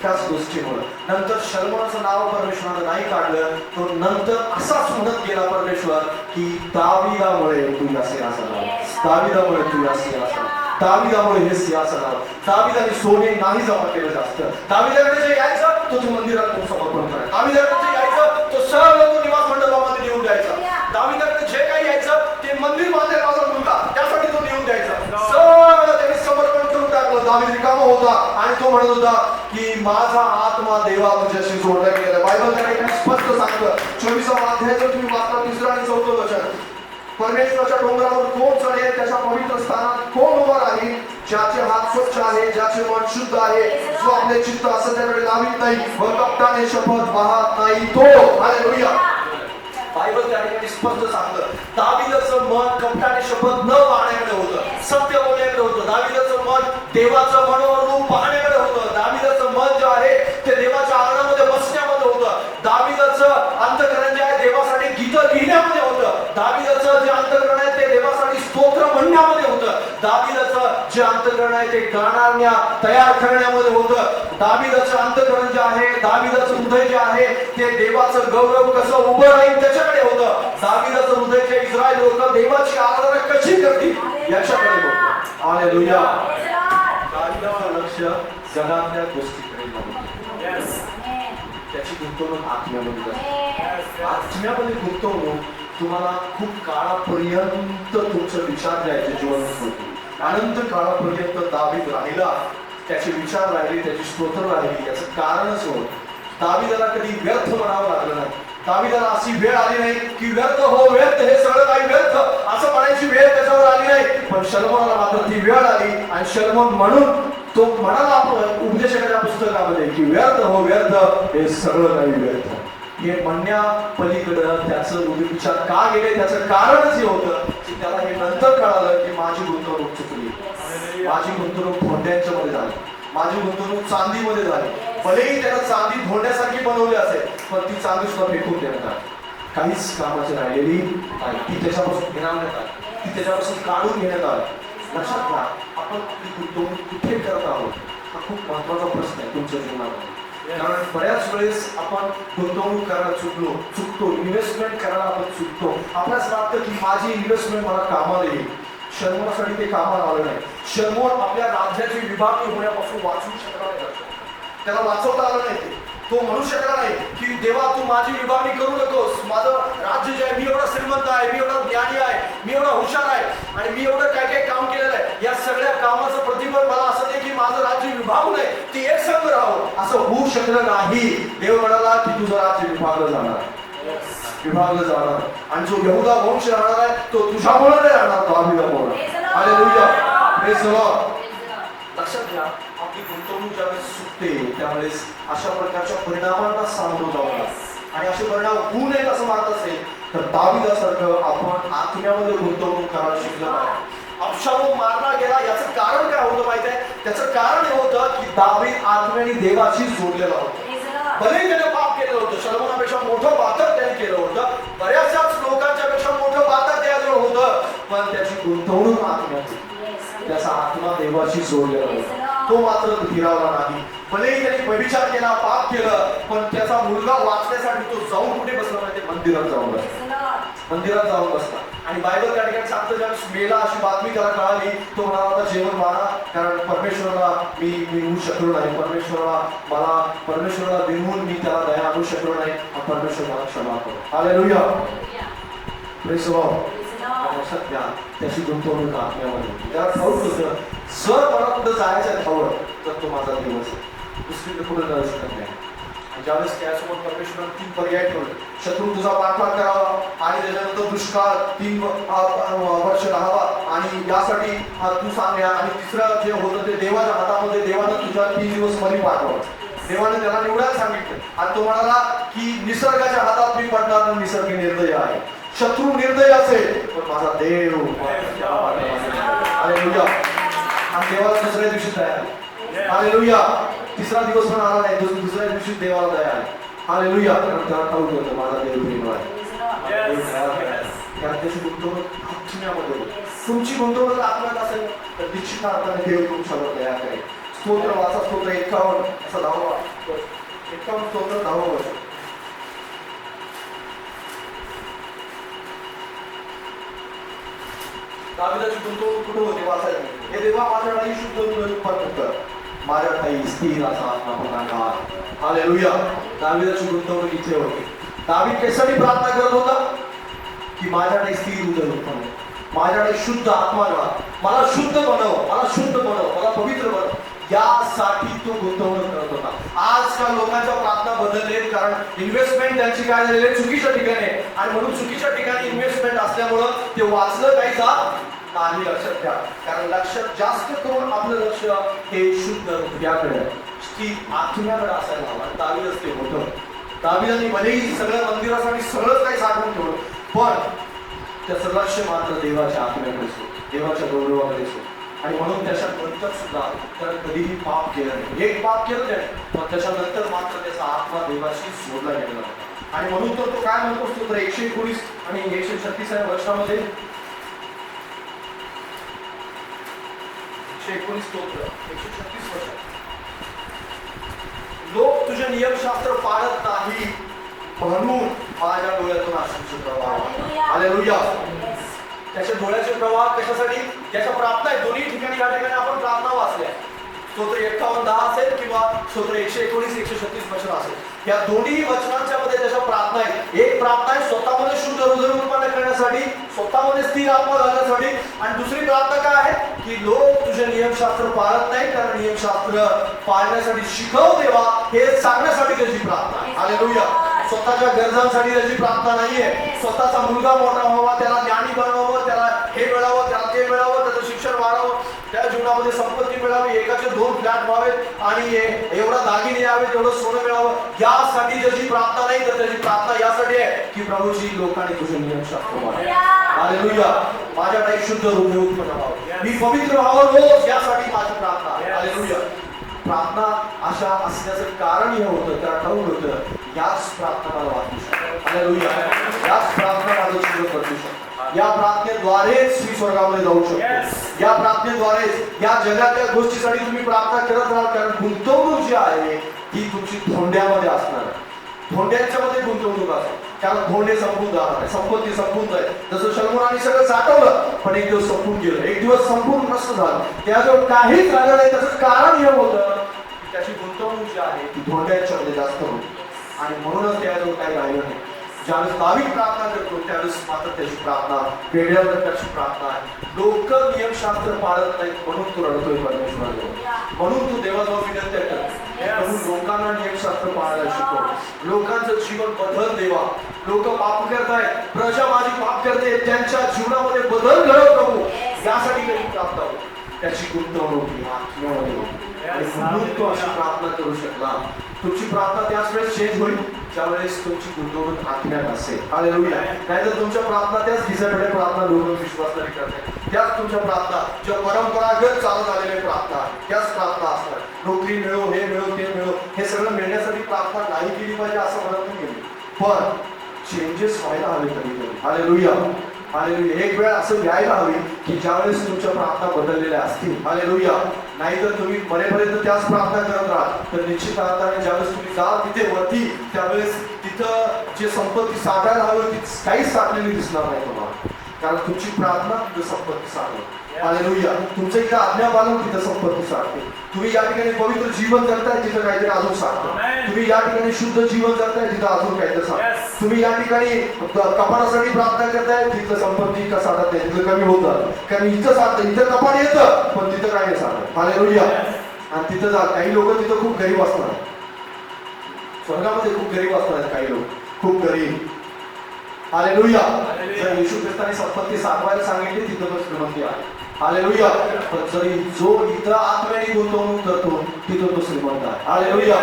एकाच गोष्टीमुळे. नंतर शल्मोनाचं नाव परमेश्वरानं नाही काढलं, तो नंतर असाच म्हणत गेला परमेश्वर की दाविदामुळे तू या सिंहासनावर, दाविदामुळे तू या सिंहासनावर, दाविदामुळे हे सिंहासनावर. दाविदाने सोने नाही जमा केलं जास्त. दाविदाकडे जे यायचं तो मंदिरात समर्पण करायचा. दाविदाकडे जे यायचं तो सर्व तो निवास मंडपामध्ये नेऊन द्यायचा. दाविदाकडे जे काही यायचं ते मंदिर बांधेल माझा मुलगा, त्यासाठी तो नेऊन द्यायचा. सर्व त्याने समर्पण करून टाकलं. दावीद रिकामा होता आणि तो म्हणत होता की माझा आत्मा देवा तुझ्याशी जोडला गेला. बायबल त्या ठिकाणी स्पष्ट सांगतं. 24 अध्यायाचं तुम्ही वाचला 3 आणि 4 वचन. परमेश्वराच्या डोंगरावर कोण चढेल, त्याच्या पवित्र स्थानात कोण उभा राहील, ज्याचे हात स्वच्छ आहे, ज्याचे मन शुद्ध आहे, जो आपले चित्त असं त्याकडे लावित नाही व कपटाने शपथ पाहत नाही, तो. हालेलुया. बायबल त्या ठिकाणी स्पष्ट सांगतं. दाविदाचं मन कपटाने शपथ न पाहण्याकडे होतं, सत्य बोलण्याकडे होतं. दाविदाचं मन देवाचं मनोहर रूप पाहण्याकडे होतं. दाविदाचं मन जे आहे ते देवाच्या अंगणामध्ये बसण्यामध्ये होतं. दाविदाचं अंतःकरण जे आहे देवासाठी गीतं लिहिण्यामध्ये होतं. दाविदाचं जे अंतःकरण आहे ते देवासाठी स्तोत्र म्हणण्यामध्ये होतं. दाविदाचं जे अंतःकरण आहे ते गाण्या तयार करण्यामध्ये होतं. दाविदाचं अंतःकरण जे आहे, दाविदाचं हृदय जे आहे ते देवाचं गौरव कसं उभं राहील त्याच्याकडे होतं. दाविदाचं हृदय जे इस्रायल लोक देवाची आराधना कशी करतील याच्याकडे होतं. हालेलुया. दाविदाचं लक्ष जगातल्या गोष्टीकडे नव्हतं. त्याची गुंतवणूक आत्म्यामध्ये असते. आत्म्यामध्ये गुंतवणूक तुम्हाला खूप काळापर्यंत तुमचं विचार द्यायचे जीवन होते. अनंत काळापर्यंत दावीद राहिला, त्याचे विचार राहिले, त्याची स्तोत्र राहिली. याचं कारणच होतं दाविदाला कधी व्यर्थ म्हणावं लागलं नाही. दाविदाला अशी वेळ आली नाही की व्यर्थ हो व्यर्थ, हे सगळं काही व्यर्थ असं म्हणायची वेळ त्याच्यावर आली नाही. पण शलोमोनाला मात्र ती वेळ आली आणि शलोमोन म्हणून तो म्हणाला उपदेशकाच्या पुस्तकामध्ये की व्यर्थ हो व्यर्थ, हे सगळं काही व्यर्थ. हे म्हणण्या पलीकडं त्याचं विचार का गेले, त्याचं कारणच हे होतं की त्याला हे नंतर कळालं की माझी गुंतवणूक चुकली, माझी गुंतवणूक धोंड्यांच्या मध्ये झाली, माझी गुंतवणूक चांदीमध्ये झाली. भलेही त्याला चांदी धोंड्यासारखी बनवली असेल, पण ती चांदी सुद्धा फेकून देण्यात आली. काहीच कामाची राहिलेली नाही. ती त्याच्यापासून घेण्यात आली, ती त्याच्यापासून काढून घेण्यात आली. लक्षात घ्या, आपण आपली गुंतवणूक कुठे करत आहोत हा खूप महत्वाचा प्रश्न आहे तुमच्या जीवनामध्ये. कारण बऱ्याच वेळेस आपण गुंतवणूक करायला चुकतो, इन्व्हेस्टमेंट करायला आपण चुकतो. आपल्याला वाटतं की माझी इन्व्हेस्टमेंट मला कामाला येईल. शर्मोनासाठी ते कामाला आलं नाही. शर्मोन आपल्या राज्याची विभागणी होण्यापासून वाचवू शकला नाही. त्याला वाचवता आलं नाही. तो म्हणू शकला नाही की देवा तू माझी विभागणी करू नकोस, माझं राज्य जे आहे, मी एवढा श्रीमंत आहे, मी एवढा ज्ञानी आहे, मी एवढा हुशार आहे आणि मी एवढं काय काय काम केलेलं आहे, या सगळ्या कामाचं प्रतिफल मला असं दे की माझं राज्य विभागू नये, ती एक संघ राहावं. असं होऊ शकलं नाही. देव म्हणाला की तुझं राज्य विभागलं जाणार, विभागलं जाणार आणि जो यहुदा वंश राहणार आहे तो तुझ्यामुळे नाही राहणार, दाविदामुळे. हालेलुया. Praise the Lord. लक्षात घ्या, आपली गुंतवणूक ज्यावेळेस सुटते त्यावेळेस अशा प्रकारच्या परिणामांना सामोरं जावं लागतं. आणि असे परिणाम होऊ नयेत असं मानत असेल तर दाविदासारखं आपण आत्म्यामध्ये गुंतवणूक करायला शिकलं पाहिजे. अबशालोम मारला गेला याचं कारण काय होतं माहिती आहे? त्याचं कारण हे होतं की दावीद आत्म्याने देवाशी जोडलेला होता. भले त्याने पाप केलं होतं, शलोमोनापेक्षा मोठं पातक त्याने केलं होतं, बऱ्याचशाच लोकांच्या पेक्षा मोठं पातक त्याजवळ होतं, पण त्याची गुंतवणूक आत्म्यात, त्याचा आत्मा देवाशी जोडलेला होता. तो मात्र फिरावला नाही. भलेही त्याने व्यभिचार केला, पाप केलं, पण त्याचा मुलगा वाचण्यासाठी तो जाऊन कुठे बसला माहिती? मंदिरात जाऊन बसला. मंदिरात जाऊन बसला. आणि बायबल त्या ठिकाणी सांगतं ज्यावेळेस मेला अशी बातमी त्याला कळाली, तो म्हणाला होता जेवण मारा, कारण परमेश्वराला मी होऊ शकलो नाही, परमेश्वराला विनवून मी त्याला दया आणू शकलो नाही, परमेश्वर मला क्षमा करो. हालेलुया. Praise the Lord. लक्षात घ्या, त्याची गुंतवणूक आत्म्यामध्ये. त्याला ठाऊक होतं जर मला कुठं जायचं ठाऊक तर तो माझा दिवस आहे, दुसरीकडे कुठं जाऊ शकत नाही. आणि ज्यावेळेस त्यासोबत परमेश्वराने 3 पर्याय ठेवले, शत्रू तुझा पाठलाग करावा आणि त्याच्यानंतर दुष्काळ 3 वर्ष राहावा आणि यासाठी तू सांगा, आणि तिसरं जे होतं ते देवाच्या हातामध्ये, देवानं तुझ्या 3 दिवस बली पाठवलं. देवाने त्याला निवडायला सांगितलं आणि तो म्हणाला की निसर्गाच्या हातात मी पडणार नाही, निसर्ग निर्दय आहे, शत्रू निर्दय असेल पण माझा देव. हालेलुया. आणि देवाला दुसऱ्या दिवशी दया आली. हालेलुया. तिसरा दिवस पण आला नाही, दुसऱ्या दिवशी देवाला दया आली. हालेलुया. कारण त्याला ठाऊक होतं माझा देव प्रेम आहे. त्याची गुंतवणूक आत्म्यामध्ये. तुमची गुंतवणूक आत्म्यात असेल तर निश्चित अर्थाने देव तुमच्यावर दया करेल, स्तोत्र वाचा, स्तोत्र 51 असा 10वा 51 स्तोत्र 10वा वर्ष. दाविदाची गुंतवणूक कुठे होती वाचायला? हे देवा माझ्या ठाई शुद्ध हृदय उत्पन्न कर, माझ्या ठाई स्थिर असा आत्मा प्रदान. हालेलुया. दाविदाची गुंतवणूक इथे होती. दावीद कशासाठी प्रार्थना करत होता? की माझ्याकडे स्थिर हृदय उत्पन्न, माझ्याकडे शुद्ध आत्मा घाल, मला शुद्ध बनव, मला शुद्ध बनव, मला पवित्र बनव, यासाठी तो गुंतवणूक करत होता. आजकाल लोकांच्या प्रार्थना बदललेत, कारण इन्व्हेस्टमेंट त्यांची काय झालेली आहे? चुकीच्या ठिकाणी आहे. आणि म्हणून चुकीच्या ठिकाणी इन्व्हेस्टमेंट असल्यामुळं ते वाचलं काही जात नाही. लक्षात घ्या, कारण लक्षात जास्त करून आपलं लक्ष हे शुद्ध हृदयाकडे, स्थिर आत्म्याकडे असायला हवं. दावीदच ते होतं. दावीदांनी भलेही सगळं मंदिरासाठी सगळंच काही साठवून ठेवलं, पण त्याचं लक्ष मात्र देवाच्या आत्म्याकडे असो, देवाच्या गौरवाकडे असो. आणि म्हणून त्याच्यानंतर सुद्धा त्यानं कधीही पाप केलं नाही. एक पाप केलं त्याने, पण त्याच्यानंतर मात्र त्याचा आत्मा देवाशी जोडला गेलेला होता. आणि म्हणून तो काय म्हणतो? स्तोत्र 119 आणि 136 वर्षामध्ये 119 स्तोत्र 136 वर्ष. लोक तुझे नियमशास्त्र पाळत नाही म्हणून माझ्या डोळ्यातून अश्रूचे प्रवाह. हालेलुया. त्याच्या डोळ्याचे प्रवाह कशासाठी? त्याच्या प्रार्थना आहे. दोन्ही ठिकाणी या ठिकाणी आपण प्रार्थना वाचल्या. स्तोत्र 51:10 असेल किंवा स्तोत्र 119 136 वचन असेल. या दोन्ही वचनांच्या मध्ये त्याच्या प्रार्थना आहे. एक प्रार्थना आहे स्वतःमध्ये शुद्ध हृदय उत्पन्न करण्यासाठी, स्वतःमध्ये स्थिर आत्मा घालण्यासाठी. आणि दुसरी प्रार्थना काय आहे? की लोक तुझे नियमशास्त्र पाळत नाही, कारण नियमशास्त्र पाळण्यासाठी शिकव देवा, हे सांगण्यासाठी त्याची प्रार्थना आहे. हालेलुया. स्वतःच्या गरजांसाठी त्याची प्रार्थना नाहीये. स्वतःचा मुलगा मोठा व्हावा, त्याला ज्ञानी बनावं, त्याला हे मिळावं, त्याला ते मिळावं, त्याचं शिक्षण वाढावं, त्या जीवनामध्ये संपत्ती मिळावी, एकाचे 2 फ्लॅट व्हावेत आणि एवढा दागिने यावेत, एवढं सोनं मिळावं, यासाठी त्याची प्रार्थना नाही. तर त्याची प्रार्थना यासाठी आहे की प्रभूची लोकांनी तुझे नियमशास्त्र पाळावे. हालेलुया. माझ्याकडे शुद्ध हृदय उत्पन्न व्हावं, मी पवित्र व्हावं रोज, यासाठी माझी प्रार्थना आहे. हालेलुया. प्रार्थना अशा असण्याचं कारण हे होतं, त्याला ठाऊक होतं याच प्रार्थनाला वाचू शकतो. हालेलुया. याच प्रार्थना माझं जीवन बदलू शकतो. या प्रार्थनेद्वारेच मी स्वर्गामध्ये जाऊ शकतो. या प्रार्थनेद्वारेच या जगातल्या गोष्टीसाठी तुम्ही प्रार्थना करत राहा, कारण गुंतवणूक जी आहे ती तुमची धोंड्यामध्ये असणार आहे. धोंड्यांच्या मध्ये गुंतवणूक असेल, कारण धोंडे संपून जाणार आहे, संपत्ती संपून जाईल. जसं शल्मोनाने सगळं साठवलं, पण एक दिवस संपून गेलं, एक दिवस संपूर्ण नष्ट झालं. त्याजवळ काहीच राहिलं नाही. त्याचं कारण हे होतं की त्याची गुंतवणूक जी आहे ती धोंड्यांच्या मध्ये जास्त होती. आणि म्हणूनच त्याजवळ काही राहिलं नाही. ज्यावेळेस दावीद प्रार्थना करतो त्यावेळेस मात्र त्याची प्रार्थना वेगळ्या प्रकारची प्रार्थना आहे. लोक नियमशास्त्र पाळत नाहीत म्हणून तो रडतोय परमेश्वराजवळ, म्हणून तो देवाजवळ विनंती करतो, म्हणून लोकांना नियमशास्त्र पाळायला शिकव, लोकांचं जीवन बदल देवा. लोक पाप करतायत, प्रजा माझी पाप करते, त्यांच्या जीवनामध्ये बदल घडव प्रभू, यासाठी त्याची प्रार्थना होती. त्याची गुंतवणूक आत्म्यामध्ये होती. आणि म्हणून तो अशी प्रार्थना करू शकला. तुमची प्रार्थना त्याच वेळेस चेंज होईल ज्यावेळेस तुमची गुंतवणूक आत्म्यात असेल. हालेलुया. नाहीतर तुमच्या प्रार्थना त्याच दिसाकडे प्रार्थना लोक विश्वासाने करतात, त्याच तुमच्या प्रार्थना ज्या परंपरागत चालत आलेल्या प्रार्थना त्याच प्रार्थना असतात. नोकरी मिळो, हे मिळो, ते मिळो, हे सगळं मिळण्यासाठी प्रार्थना नाही केली पाहिजे असं म्हणत नाही, पण चेंजेस व्हायला हवे कधीतरी. हालेलुया. हालेलुया. एक वेळ असं यायला हवी की ज्यावेळेस तुमच्या प्रार्थना बदललेल्या असतील. हालेलुया. नाहीतर तुम्ही मरेपर्यंत त्याच प्रार्थना करत राहा तर निश्चित अर्थाने ज्यावेळेस तुम्ही जाल तिथे वरती, त्यावेळेस तिथं जे संपत्ती साठायला हवी ती काहीच साठलेली दिसणार नाही तुम्हाला, कारण तुमची प्रार्थना तिथं संपत्ती साठते. हालेलुया. तुमचं इथं आज्ञा पालन तिथं संपत्ती साठते. तुम्ही या ठिकाणी पवित्र जीवन जगताय तिथं काहीतरी अजून साठतं. तुम्ही या ठिकाणी शुद्ध जीवन जगताय तिथं अजून काहीतरी साठतं. तुम्ही या ठिकाणी कपाडासाठी प्रार्थना करताय तिथं संपत्ती का साठत नाही, तिथं कमी होतं, कारण इथं साठतं, इथं कपाड येतं पण तिथं काही नाही साठत. हालेलुया. आणि तिथं जा काही लोक तिथं खूप गरीब असणार, स्वर्गामध्ये खूप गरीब असणार, काही लोक खूप गरीब. हालेलुया. जर येशू ख्रिस्ताने संपत्ती साठवायला सांगितली तिथं पण श्रीमंती आहे. हालेलुया. पण जरी जो इथं आत्म्याने गुंतवणूक करतो तिथं तो श्रीमंत आहे. हालेलुया.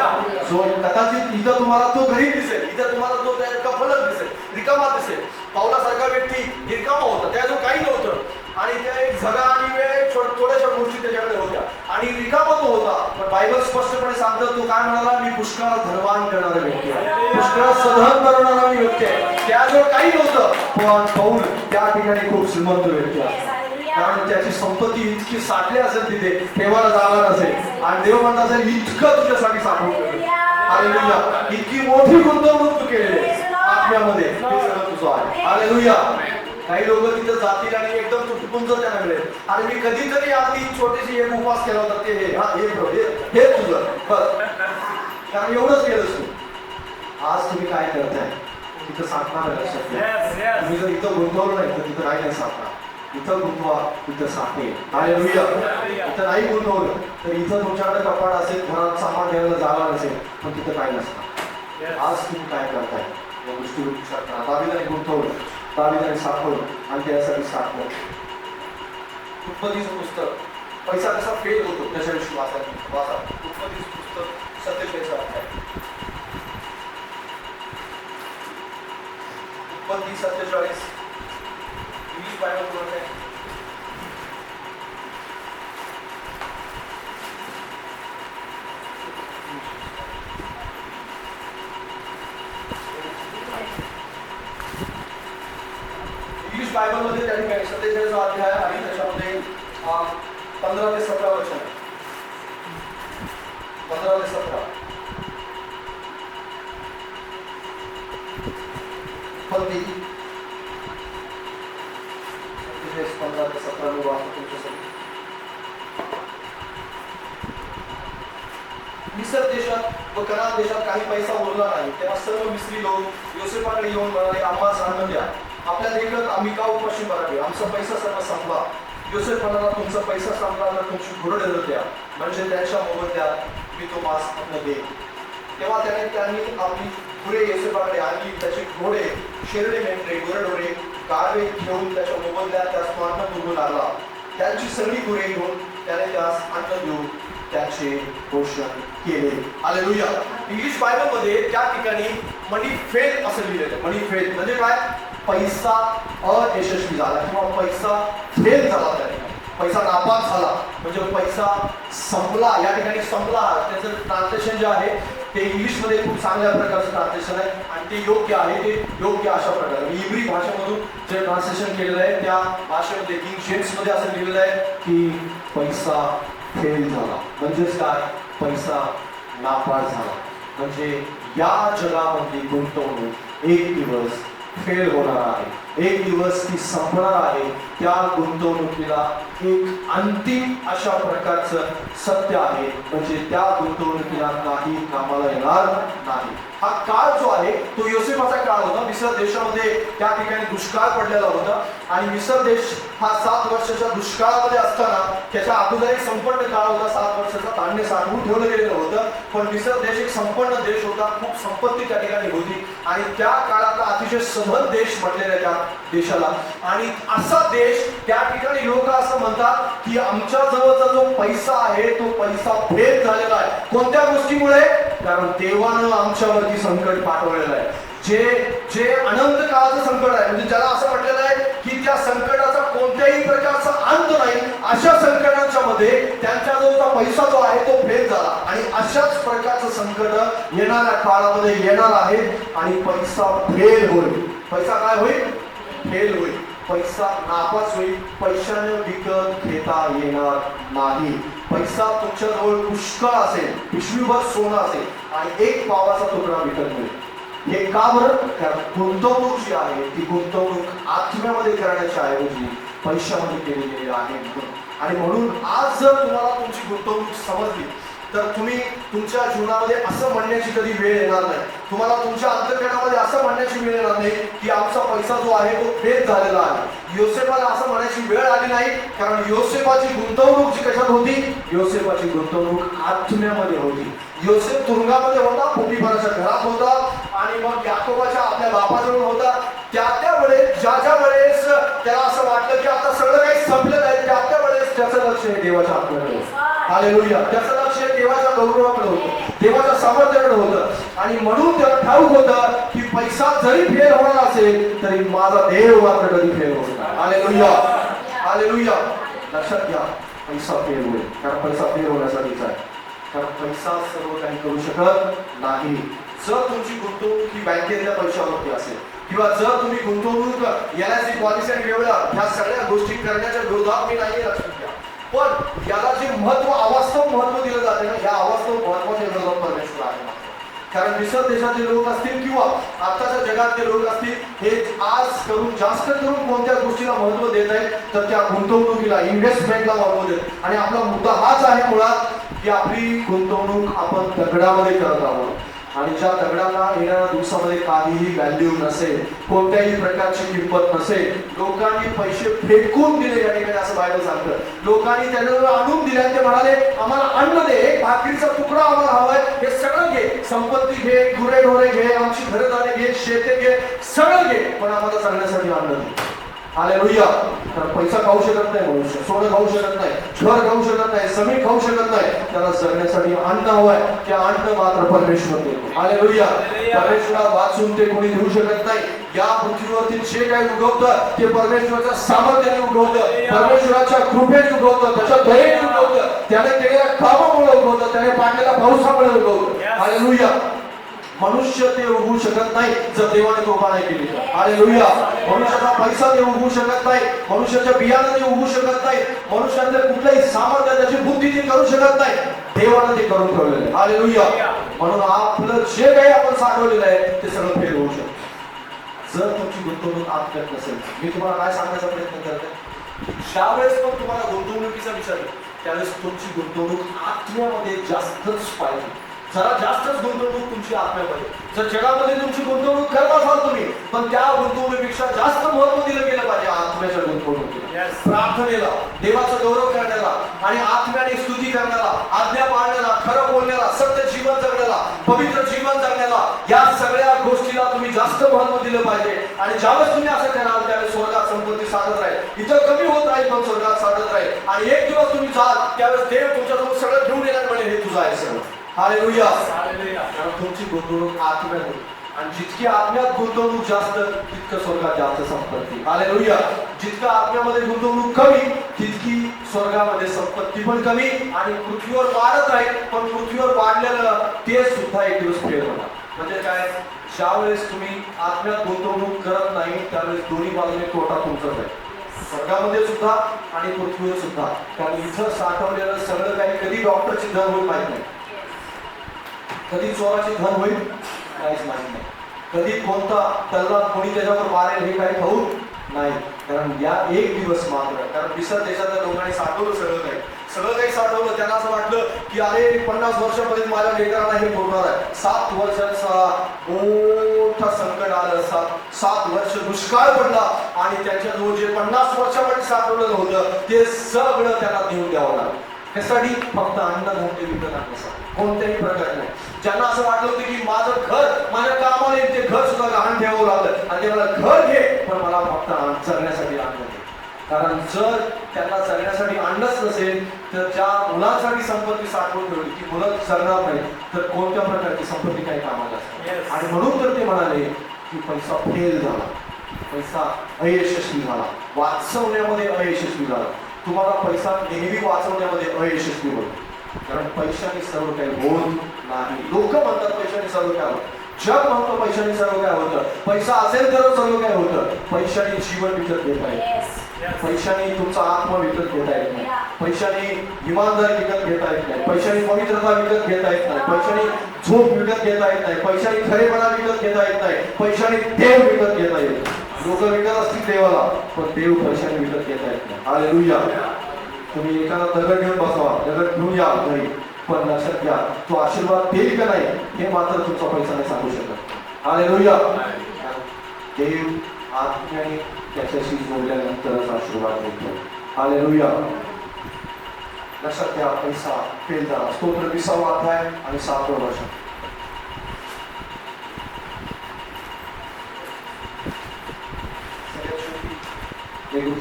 जो कदाचित इथं तुम्हाला तो गरीब दिसेल, इथं तुम्हाला तो फलक दिसेल, रिकामा दिसेल. पावलासारखा व्यक्ती रिकामा होता, त्याजवळ काही नव्हतं आणि त्या एक झगा आणि वेळ थोड्याशा गोष्टी त्याच्याकडे होत्या आणि रिकामा तो होता. पण बायबल स्पष्टपणे सांगतो, तो काय म्हणाला? मी पुष्कळ धनवान करणारा व्यक्ती आहे, पुष्कळ सधन करणारा व्यक्ती आहे. त्याजवळ काही नव्हतं पण पाऊल त्या ठिकाणी खूप श्रीमंत व्यक्ती आहे. कारण त्याची संपत्ती इतकी साठली असेल तिथे ठेवायला जागा नसेल आणि देव म्हणत असेल इतकं तुझ्यासाठी साठवून ठेवलंय. हालेलुया. इतकी मोठी गुंतवणूक तू केलेली आहे आत्म्यामध्ये, हे सगळं तुझं आहे. हालेलुया. काही लोक तिथं जातील आणि एकदम तुटपुंज त्यांना मिळेल. आणि मी कधीतरी अगदी छोटीशी एक उपवास केला होता ते हे तुझं बस, कारण एवढंच केलंस तू. आज तुम्ही काय करताय तिथं साठणार आहे लक्षात घ्या. तुम्ही जर इथं गुंतवलं नाही तर तिथं काय नाही साठणार. इथं गुंतवा, इथं साठे. हालेलुया. इथं नाही गुंतवलं तर इथं तुमच्याकडे कपाट असेल, घरात सामान ठेवायला जागा नसेल, पण तिथं काय नसणार. आज तुम्ही काय करताय या गोष्टी लक्षात घ्या. दावीदाने गुंतवलं, दावीदाने साठवलं आणि त्यासाठी साठवलं. उत्पत्तीचं पुस्तक पैसा कसा फेल होतो त्याच्याविषयी वाचा. उत्पत्तीचं पुस्तक 47 अध्याय. उत्पत्ती 47 इंग्लिश बायबल बोलत आहे. इंग्लिश बायबल मध्ये त्या ठिकाणी 47 अध्याय आणि त्याच्यामध्ये 15 ते 17 वर्ष 15 ते 17 उत्पत्ती 15 ते 17 लोक आहेत तुमच्यासाठी. मिस्र देशात व कनान देशात काही पैसा उरला नाही तेव्हा सर्व मिस्री लोक योसेफाकडे येऊन म्हणाले, आम्हाला अन्न द्या. आपल्या देखत आम्ही का उपाशी मारावे, आमचा पैसा सर्व संपला. योसेफ म्हणाला, तुमचा पैसा संपला तर तुमची गुरढोरे द्या, म्हणजे त्यांच्या मोबदल्यात मी तुम्हाला अन्न देईन. तेव्हा त्यांनी आपली गुरे योसेफाकडे आणली. त्याचे घोडे, शेरडे, मेंढरे, गुरढोरे, गाढवे घेऊन त्याच्या मोबदल्यात त्यास अन्न पुरवू लागला. त्यांची सगळी गुरे घेऊन त्याने त्यास अन्न देऊन त्याचे पोषण केले. हालेलुया. इंग्लिश बायबल मध्ये त्या ठिकाणी मनी फेल असं लिहिलेलं आहे. मनी फेल म्हणजे काय? पैसा अयशस्वी झाला किंवा पैसा फेल झाला. त्या ठिकाणी पैसा नापास झाला म्हणजे पैसा संपला. या ठिकाणी संपला त्याचं ट्रान्सलेशन जे आहे ते इंग्लिश मध्ये खूप चांगल्या प्रकारचं ट्रान्सलेशन आहे आणि ते योग्य आहे. ते योग्य अशा प्रकारे इब्री भाषेमधून जे ट्रान्सलेशन केलेलं आहे त्या भाषेमध्ये किंग जेम्स मध्ये असं लिहिलेलं आहे की पैसा फेल झाला म्हणजेच काय? पैसा नापास झाला. म्हणजे या जगामध्ये गुंतवणूक एक दिवस फेल होणार आहे, एक दिवस ती संपणार आहे. त्या गुंतवणुकीला एक अंतिम अशा प्रकारचं सत्य आहे, म्हणजे त्या गुंतवणुकीला काही कामाला येणार नाही. हा काळ जो आहे तो योसेफाचा काळ होता. मिस्र देशामध्ये त्या ठिकाणी दुष्काळ पडलेला होता आणि मिस्र देश हा 7 वर्षाच्या दुष्काळामध्ये असताना त्याच्या अगोदर एक संपन्न काळ होता. 7 वर्षाचा धान्य साठवून ठेवलं गेलेलं होतं. पण मिस्र देश एक संपन्न देश होता, खूप संपत्ती त्या ठिकाणी होती आणि त्या काळातला अतिशय समृद्ध देश म्हटलेला त्या देशाला. आणि असा देश त्या ठिकाणी लोक असं म्हणतात की आमच्या जवळचा जो पैसा आहे तो पैसा फेल झालेला आहे. कोणत्या गोष्टीमुळे? कारण देवानं आमच्यावरती संकट पाठवलेलं आहे. जे अनंत काळाचं संकट आहे, म्हणजे ज्याला असं म्हटलेलं आहे की त्या संकटाचा कोणत्याही प्रकारचा अंत नाही. अशा संकटांच्या मध्ये त्यांच्याजवळचा पैसा जो आहे तो फेल झाला आणि अशाच प्रकारचं संकट येणाऱ्या काळामध्ये येणार आहे आणि पैसा फेल होईल. पैसा काय होईल? फेल होईल. पैसा नापास होईल. पैशाने विकत घेता येणार नाही. पैसा तुमच्याजवळ पुष्कळ असेल, पिशवीभर सोनं असेल आणि एक पावाचा तुकडा विकत मिळेल. हे का बरं? कारण गुंतवणूक जी आहे ती गुंतवणूक आत्म्यामध्ये करण्याच्या ऐवजी पैशामध्ये केली गेली आहे. आणि म्हणून आज जर तुम्हाला तुमची गुंतवणूक समजली तर तुम्ही तुमच्या जीवनामध्ये असं म्हणण्याची कधी वेळ येणार नाही. तुम्हाला तुमच्या अंतःकरणामध्ये असं म्हणण्याची वेळ येणार नाही की आमचा पैसा जो आहे तो फेल झालेला आहे. योसेफाला असं म्हणायची वेळ आली नाही, कारण योसेफाची गुंतवणूक जी कशात होती? योसेफाची गुंतवणूक आत्म्यामध्ये होती. योसेफ तुरुंगामध्ये होता, पोटिफाराच्या घरात होता आणि मग याकोबाच्या आपल्या बापाजवळ होता. त्या वेळेस ज्या वेळेस त्याला असं वाटलं की आता सगळं काही संपलं आहे, त्या वेळेस त्याचं लक्ष हे देवाच्या आत्म्याकडे. हालेलुया. त्याचं लक्ष देवाच्या गौरवाकडे होतं, देवाच्या सामर्थ्याकडे होतं आणि म्हणून त्याला ठाऊक होतं की पैसा जरी फेल होणार असेल तरी माझा देव मात्र कधी फेल होत नाही. हालेलुया. हालेलुया. लक्षात घ्या, पैसा फेल होईल, कारण पैसा फेल होण्यासाठीच आहे. कारण पैसा सर्व काही करू शकत नाही. जर तुमची गुंतवणूक ही बँकेतल्या पैशावरती असेल किंवा जर तुम्ही गुंतवणूक LIC पॉलिसी आणि वेगळं ह्या सगळ्या गोष्टी करण्याच्या विरोधात मी नाही, लक्षात घ्या. पण याला जे महत्व, अवास्तव महत्व दिलं जाते ना, या अवास्तव महत्वाचे विरोधात परमेश्वर आहे. कारण विसर देशाचे लोक असतील किंवा आताच्या जगातले लोक असतील, हे आज करून जास्त करून कोणत्या गोष्टीला महत्व देत आहेत तर त्या गुंतवणुकीला, इन्व्हेस्टमेंटला महत्व देत. आणि आपला मुद्दा हाच आहे मुळात की आपली गुंतवणूक आपण दगडामध्ये करत आहोत आणि ज्या दगडाला येणाऱ्या दिवसामध्ये काहीही व्हॅल्यू नसेल, कोणत्याही प्रकारची किंमत नसेल. लोकांनी पैसे फेकून दिले या ठिकाणी, असं बायबल सांगतं. लोकांनी त्यांना आणून दिले आणि ते म्हणाले आम्हाला अन्न दे, एक भाकरीचा तुकडा आम्हाला हवाय, हे सगळं घे, संपत्ती घे, गुरेढोरे घे, आमची घरदारे घे, शेते घे, सगळं घे, पण आम्हाला जगण्यासाठी अन्न दे. हालेलुया. तर पैसा खाऊ शकत नाही मनुष्य, सोनं खाऊ शकत नाही, घर खाऊ शकत नाही, जमीन खाऊ शकत नाही. त्याला जगण्यासाठी अन्न हवंय, ते अन्न मात्र परमेश्वर देतो. हालेलुया. परमेश्वराला वाचून ते कोणी देऊ शकत नाही. या पृथ्वीवरती जे काही उगवतं ते परमेश्वराच्या सामर्थ्याने उगवतं, परमेश्वराच्या कृपेने उगवतं, त्याच्या दयेने उगवतं, त्याने केलेल्या कामामुळे उगवतं, त्याने पाडलेल्या पावसामुळे उगवतं. हालेलुया. मनुष्य ते उगवू शकत नाही जर देवाने तो उभा नाही केली. हालेलुया. मनुष्याचा पैसा ते उगवू शकत नाही, मनुष्याच्या बियाणं ते उगवू शकत नाही, मनुष्याचे कुठलंही सामर्थ्य, त्याची बुद्धी ते करू शकत नाही, देवाने ते करून ठेवलेलं आहे. हालेलुया. म्हणून आपलं जे काही आपण साठवलेलं आहे ते सगळं फेल होऊ शकतं जर तुमची गुंतवणूक आत्म्यात नसेल. मी तुम्हाला काय सांगण्याचा प्रयत्न करते, ज्यावेळेस पण तुम्हाला गुंतवणुकीचा विचार येईल त्यावेळेस तुमची गुंतवणूक आत्म्यामध्ये जास्तच पाहिजे, जरा जास्तच गुंतवणूक तुमची आत्म्यामध्ये. जर जगामध्ये तुमची गुंतवणूक करत असाल तुम्ही, पण त्या गुंतवणुकीपेक्षा जास्त महत्व दिलं गेलं पाहिजे आत्म्याच्या गुंतवणुकीला, प्रार्थनेला, देवाचा गौरव करण्याला आणि आत्म्याने स्तुती करण्याला, आज्ञा पाळण्याला, खरं बोलण्याला, सत्य जीवन जगण्याला, पवित्र जीवन जगण्याला, या सगळ्या गोष्टीला तुम्ही जास्त महत्व दिलं पाहिजे. आणि ज्यावेळेस तुम्ही असं कराल त्यावेळेस स्वर्गात संपत्ती साधत राहील, इथं कमी होत राहील पण स्वर्गात साधत राहील. आणि एक दिवस तुम्ही जाल त्यावेळेस देव तुमच्यासोबत सगळं घेऊन येणार म्हणजे हे तुझं आहे सगळं. हालेलुया. कारण तुमची गुंतवणूक आत्म्यात होती आणि जितकी आत्म्यात गुंतवणूक जास्त तितकं स्वर्गात जास्त संपत्ती. हालेलुया. जितकं आत्म्यामध्ये गुंतवणूक कमी तितकी स्वर्गामध्ये संपत्ती पण कमी आणि पृथ्वीवर वाढत राहील, पण पृथ्वीवर वाढलेलं ते सुद्धा एक दिवस फेल होणार. म्हणजे काय, ज्यावेळेस तुम्ही आत्म्यात गुंतवणूक करत नाही त्यावेळेस दोन्ही बाजूने तोटा तुमचाच आहे, स्वर्गामध्ये सुद्धा आणि पृथ्वीवर सुद्धा. कारण इथं साठवलेलं सगळं काही कधी डॉक्टरची धन होईल माहित नाही, कधी चोराची धन होईल काहीच माहित नाही, कधी कोणता तलवार कोणी त्याच्यावर मारेल हे काही ठाऊक नाही. कारण या एक दिवस मात्र, कारण विसर देशातल्या लोकांनी साठवलं सगळं काही साठवलं. त्यांना असं वाटलं की अरे 50 वर्षापर्यंत माझ्या लेकरांना हे पुरणार आहे. 7 वर्षाचा मोठा संकट आलं, 7 वर्ष दुष्काळ पडला आणि त्यांच्याजवळ जे 50 वर्षामध्ये साठवलेलं होतं ते सगळं त्यांना देऊन द्यावं लागलं. त्यासाठी फक्त अन्न धान्य विकत आणण्यासाठी, कोणत्याही प्रकारे नाही. ज्यांना असं वाटलं होतं की माझं घर माझ्या कामाला येईल, ते घर सुद्धा गहाण ठेवावं लागलं आणि ते मला घर घे पण मला फक्त जगण्यासाठी अन्न दे. कारण जर त्यांना जगण्यासाठी अन्नच नसेल तर ज्या मुलांसाठी संपत्ती साठवून ठेवली की मुलं जगणार नाही तर कोणत्या प्रकारची संपत्ती काही कामाला असते. आणि म्हणून तर ते म्हणाले की पैसा फेल झाला, पैसा अयशस्वी झाला, वाचवण्यामध्ये अयशस्वी झाला. तुम्हाला पैसा नेहमी वाचवण्यामध्ये अयशस्वी होतो, कारण पैशाने सर्व काही होत नाही. लोक म्हणतात पैशाने सर्व काय होतं, जग म्हणतो पैशाने सर्व काय होतं, पैसा असेल तर सर्व काय होतं. पैशाने जीवन विकत घेता येत, पैशाने तुमचा आत्मा विकत घेता येत नाही, पैशाने इमानदारी विकत घेता येत नाही, पैशाने पवित्रता विकत घेता येत नाही, पैशाने झोप विकत घेता येत नाही, पैशाने खरेपणा विकत घेता येत नाही, पैशाने देव विकत घेता येत नाही. लोक विकत असतील देवाला पण देव पैशाने विकत घेता येत नाही. हालेलुया. तुम्ही एखादा दगड घेऊन बसवा, दगड घेऊन या घरी, पण लक्षात घ्या तो आशीर्वाद देईल का नाही हे मात्र तुमचा पैसा नाही सांगू शकत. हालेलुया. देव आत्म्याने त्याच्याशी जोडल्यानंतरच आशीर्वाद देतो. हालेलुया. लक्षात घ्या पैसा फेल झाला. स्तोत्र 20वा अध्याय आणि 7वं वर्ष.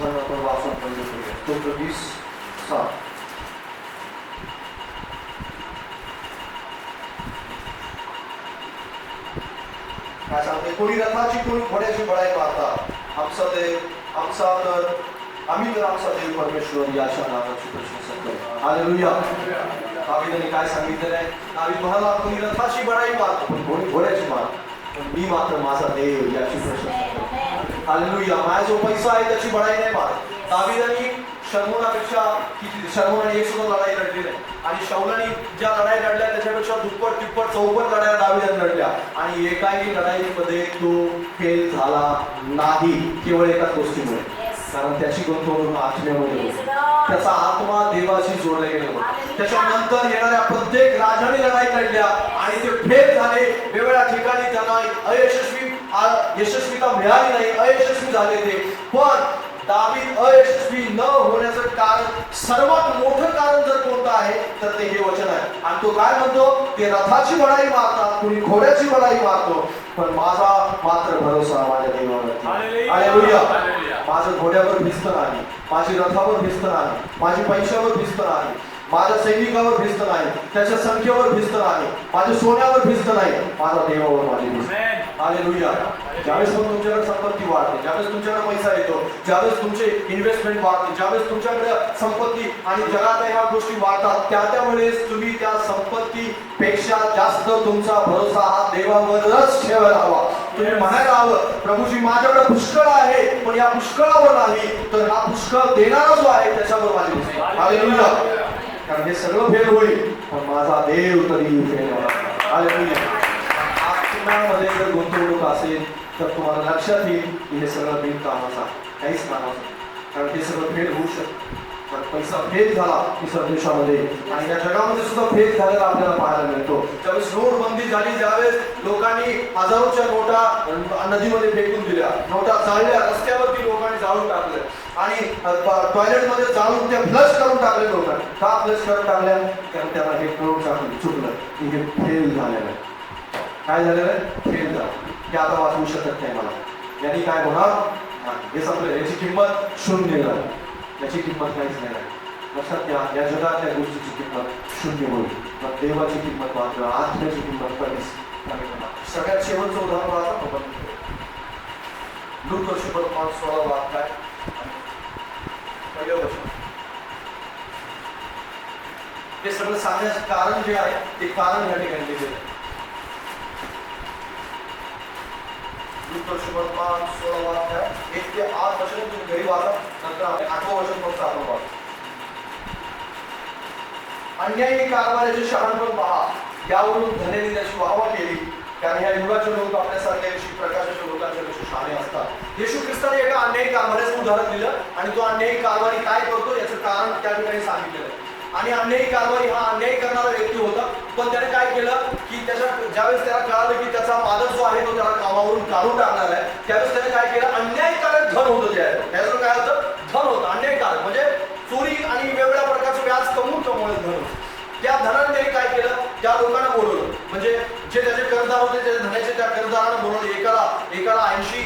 आपण वाचून पहिले स्तोत्र 20:7. काय सांगते, कोणी रथाची कोणी घोड्याची बळाई मारतात, आमचा देव आमचा तर आम्ही तर आमचा देव परमेश्वर याच्या नावाची प्रशंसा करतो. हालेलुया. दावीदाने काय सांगितलेलं आहे? दावीद म्हणाला, कोणी रथाची बढाई मारतो पण कोणी घोड्याची मारतो, पण मी मात्र माझा देव याची प्रशंसा करतो. हालेलुया. माझा जो पैसा आहे त्याची बढाई नाही मारत. दावीदाने शर्मोनापेक्षा किती, शर्मोनाने एक सुद्धा लढाई लढली नाही, आणि शौलाने ज्या लढाई लढल्या त्याच्यापेक्षा दुप्पट तिप्पट चौपट लढाया दावीदाने लढल्या, आणि एकाही लढाईमध्ये तो फेल झाला नाही, केवळ एकाच गोष्टीमुळे, कारण त्याची गुंतवणूक आत्म्यामध्ये होती. त्याचा आत्मा देवाशी जोडला गेला होता. त्याच्यानंतर येणाऱ्या प्रत्येक राजाने लढाई लढल्या आणि ते फेल झाले. वेगवेगळ्या ठिकाणी त्यांना यशस्वीता मिळाली नाही, अयशस्वी झाले ते. पण दावीद अयशस्वी न होण्याचं कारण, सर्वात मोठं कारण जर कोणतं आहे तर ते हे वचन आहे. आणि तो काय म्हणतो? ते रथाची बढाई मारतात, कुणी घोड्याची बढाई मारतो, पण माझा मात्र भरोसा माझ्या देवावरती. हालेलुया. माझं घोड्यावर भिस्त नाही, माझी रथावर भिस्त नाही, माझी पैशावर भिस्त नाही, माझ्या सैनिकावर भिस्त नाही, त्याच्या संख्येवर भिस्त नाही, माझ्या सोन्यावर भिस्त नाही, माझा देवावर माझी भिस्त. हालेलुया. ज्यावेळेस पण तुमच्याकडे संपत्ती वाढते, ज्यावेळेस तुमच्याकडे पैसा येतो, ज्यावेळेस तुमचे इन्व्हेस्टमेंट वाढते, ज्यावेळेस तुमच्याकडे संपत्ती आणि जगात ह्या गोष्टी वाढतात, त्यावेळेस तुम्ही त्या संपत्तीपेक्षा जास्त तुमचा भरोसा हा देवावरच ठेवायला हवा. तुम्ही म्हणायला हवं, प्रभूजी माझ्याकडे पुष्कळ आहे, पण या पुष्कळावर नाही, तर हा पुष्कळ देणारा जो आहे त्याच्यावर माझी भिस्त. हालेलुया. कारण हे सगळं फेल होईल, पण माझा देव तरी फेल होणार. हालेलुया. आत्म्यामध्ये जर गुंतवणूक असेल तर तुम्हाला लक्षात येईल की हे सगळं बिनकामाचं आहे, काहीच कामाचं, कारण हे सगळं फेल होऊ शकतं. पण पैसा फेल झाला इतर देशामध्ये आणि या जगामध्ये सुद्धा फेल झालेला आपल्याला पाहायला मिळतो. ज्यावेळेस नोटबंदी झाली, ज्यावेळेस लोकांनी हजारोच्या नोटा नदीमध्ये फेकून दिल्या, नोटा जाळल्या, रस्त्यावरती लोकांनी जाळून टाकल्या आणि टॉयलेटमध्ये जाळून त्या फ्लश करून टाकले. लोकांनी का फ्लश करून टाकल्या? कारण त्यांना हे कळून टाकलं, चुकलं की हे फेल झालेलं आहे. काय झालेलं आहे? फेल झालं, हे आता वाचवू शकत नाही मला, यांनी काय होणार? हे संपलं, याची किंमत शून्य झाली, याची किंमत काहीच नाही राहिली. लक्षात घ्या, या जगात त्या गोष्टीची किंमत शून्य होईल, पण देवाची किंमत मात्र, आत्म्याची किंमत कधीच कमी होणार. सगळ्यात शेवटचं उदाहरण वाचा, लूक 16 अध्याय पहिलं वचन. हे सगळं सांगण्याचं कारण जे आहे ते कारण या ठिकाणी दिलेलं आहे. लूक 16 अध्याय 1 ते 8 वचन तुम्ही घरी वाचा, नंतर 8वं वचन फक्त आपण वाचू. अन्यायी कारभाराचे शहाणपण पहा, यावरून धनेने त्याची वाहवा केली, कारण या युगाचे लोक आपल्यासारख्या प्रकाशाच्या लोकांच्या पेक्षा शहाणे असतात. येशू ख्रिस्ताने एका अन्यायी कारभाराचं उदाहरण दिलं आणि तो अन्यायी कारभारी काय करतो याचं कारण त्या ठिकाणी सांगितलेलं. आणि अन्यायी कारभारी हा अन्याय करणारा व्यक्ती होता, पण त्याने काय केलं की ज्यावेळेस त्याला कळालं की त्याचा मालक जो आहे तो त्याला कामावरून काढून टाकणार आहे, त्यावेळेस त्याने काय केलं? अन्यायकारक धन होतं, त्याचं काय होतं? धन होतं. अन्यायकारक म्हणजे चोरी आणि वेगवेगळ्या प्रकारचं व्याज कमवून धन होतं. त्या धनाने त्यांनी काय केलं? त्या लोकांना बोलवलं, म्हणजे जे त्याचे कर्जदार होते त्याच्या धनाचे त्या कर्जदारांना बोलवलं. एकाला 80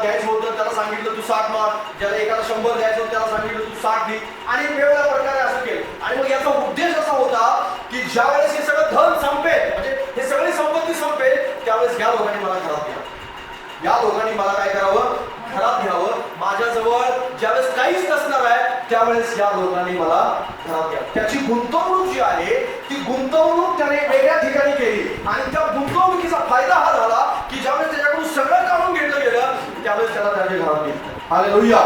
द्यायचं होतं, त्याला सांगितलं तू 60 मार, ज्याला एकाला 100 द्यायचं होतं त्याला सांगितलं तू 60 दे, आणि वेगवेगळ्या प्रकारे असं केलं. आणि मग याचा उद्देश असा होता की ज्या वेळेस हे सगळं धन संपेल, म्हणजे हे सगळी संपत्ती संपेल, त्यावेळेस या लोकांनी मला घरात घ्यावं, या लोकांनी मला काय करावं? घरात घ्यावं. माझ्याजवळ ज्यावेळेस काहीच नसणार आहे त्यावेळेस या लोकांनी मला घरात घ्यावं. त्याची गुंतवणूक जी आहे ती गुंतवणूक त्याने वेगळ्या ठिकाणी केली, आणि त्या गुंतवणुकीचा फायदा हा झाला की ज्यावेळेस त्याच्याकडून सगळं काढून घेतलं गेलं त्यावेळेस त्याला त्याच्या घरात घेतलं. हालेलुया.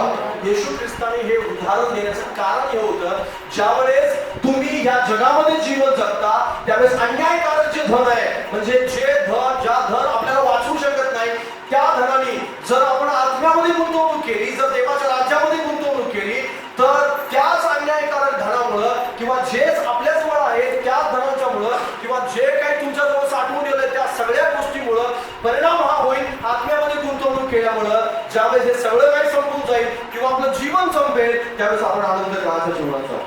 येशू ख्रिस्ताने हे उदाहरण देण्याचं कारण हे होतं, ज्यावेळेस तुम्ही या जगामध्ये जीवन जगता त्यावेळेस अन्यायकारक जे धन आहे, म्हणजे ज्या धन आपल्याला वाचवू शकत नाही, त्या धनाने जर आपण आत्म्यामध्ये गुंतवणूक केली, जर देवाच्या राज्यामध्ये गुंतवणूक केली, तर त्याच अन्यायकारक धनामुळं किंवा जेच आपल्याजवळ आहे त्या धनाच्यामुळं किंवा जे काही तुमच्याजवळ साठवून ठेवलंय त्या सगळ्या गोष्टीमुळं परिणाम हा होईल. आत्म्यामध्ये गुंतवणूक केल्यामुळं ज्यावेळेस हे सगळं काही संपून जाईल किंवा आपलं जीवन संपेल त्यावेळेस आपण आनंद काळाच्या जीवनात जाऊ.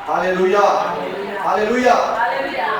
हालेलुया. हालेलुया.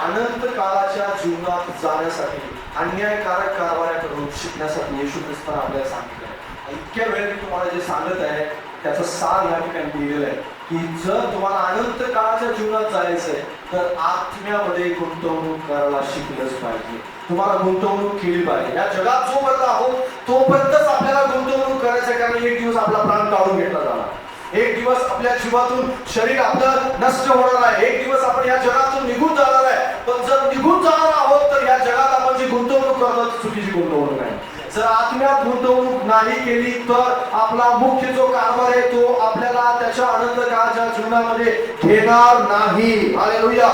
अनंत काळाच्या जीवनात जाण्यासाठी अन्यायकारक कारभाराकडून शिकण्यासाठी येशू ख्रिस्ताने आपल्याला सांगितलं आहे. इतक्या वेळ मी तुम्हाला जे सांगत आहे त्याचं सार या ठिकाणी दिलेलं आहे की जर तुम्हाला अनंत काळाच्या जीवनात जायचंय तर आत्म्यामध्ये गुंतवणूक करायला शिकलंच पाहिजे. तुम्हाला गुंतवणूक केली पाहिजे. या जगात जोपर्यंत आहोत तोपर्यंतच आपल्याला गुंतवणूक करायचं, कारण एक दिवस आपला प्राण काढून घेतला जाणार, एक दिवस आपल्या जीवातून शरीर आपलं नष्ट होणार आहे, एक दिवस आपण या जगातून निघून जाणार आहे. पण जर निघून जाणार आहोत तर या जगात आपण जी गुंतवणूक करतो ती चुकीची गुंतवणूक आहे. जर आत्म्यात गुंतवणूक नाही केली तर आपला मुख्य जो कारभार आहे तो आपल्याला त्याच्या आनंद काळाच्या जीवनामध्ये घेणार नाही. हालेलुया.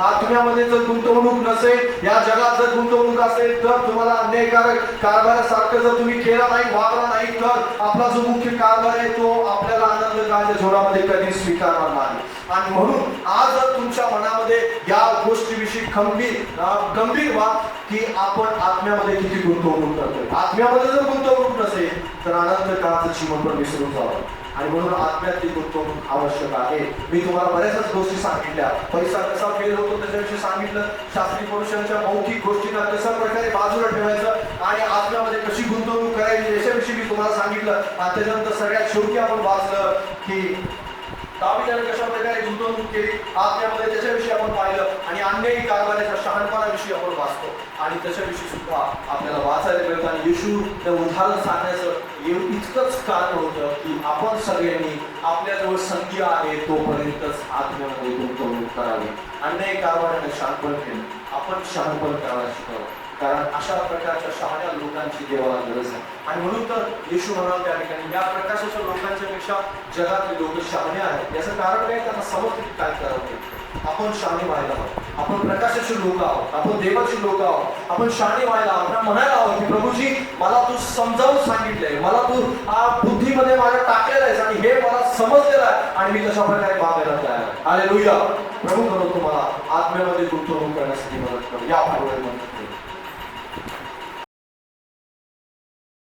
आत्म्यामध्ये जर गुंतवणूक नसेल, या जगात जर गुंतवणूक असेल तर तुम्हाला अन्यायकारक कारभारासारखं जर तुम्ही केला नाही, वागला नाही तर आपला जो मुख्य कारभार आहे तो आपल्याला आनंद काळाच्या जीवनामध्ये कधी स्वीकारणार नाही. आणि म्हणून आज जर तुमच्या मनामध्ये या गोष्टीविषयी गंभीर व्हा की आपण आत्म्यामध्ये किती गुंतवणूक करतोय. आत्म्यामध्ये जर गुंतवणूक नसेल तर आनंद काळाचं जीवन पण विसरून जावं. आणि म्हणून आत्म्यातली गुंतवणूक आवश्यक आहे. मी तुम्हाला बऱ्याचच गोष्टी सांगितल्या. पैसा कसा फेल होतो त्याच्याविषयी सांगितलं. शास्त्री पुरुषांच्या मौखिक गोष्टींना कशा प्रकारे बाजूला ठेवायचं आणि आत्म्यामध्ये कशी गुंतवणूक करायची याच्याविषयी मी तुम्हाला सांगितलं. आणि त्याच्यानंतर सगळ्यात शेवटी आपण वाचलं की दावीदाने कशा प्रकारे गुंतवणूक केली आत्म्यामध्ये, त्याच्याविषयी आपण पाहिलं. आणि अन्यायी कारभाराच्या शहाणपणाविषयी आपण वाचतो आणि त्याच्याविषयी सुद्धा आपल्याला वाचायला मिळतं. आणि येशू त्या उदाहरण सांगण्याचं इतकंच कारण होतं की आपण सगळ्यांनी आपल्याजवळ संधी आहे तोपर्यंतच आत्म्यामध्ये गुंतवणूक करावी. अन्यायी कारभाराने शहाणपण केलं, आपण शहाणपण करायला शिकावं. कारण अशा प्रकारच्या शहाण्या लोकांची देवाला गरज आहे. आणि म्हणून तर येशू म्हणाल त्या ठिकाणी या प्रकाशाच्या लोकांच्या पेक्षा जगातले लोक शहाणे आहेत. याचं कारण काय, त्यांना समजते की काय करावं. आपण शहाणे व्हायला हवं. आपण प्रकाशाचे लोक आहोत, आपण देवाची लोक आहोत. आपण शहाणे व्हायला हवं, म्हणायला हवं की प्रभूजी मला तू समजावून सांगितलंय, मला तू बुद्धीमध्ये माझ्या टाकलेलं आहेस आणि हे मला समजलेलं आहे आणि मी तशा प्रकारे वागायला तयार आहे. हालेलुया. प्रभू करो तुम्हाला आत्म्यामध्ये गुंतवणूक करण्यासाठी मदत करू. या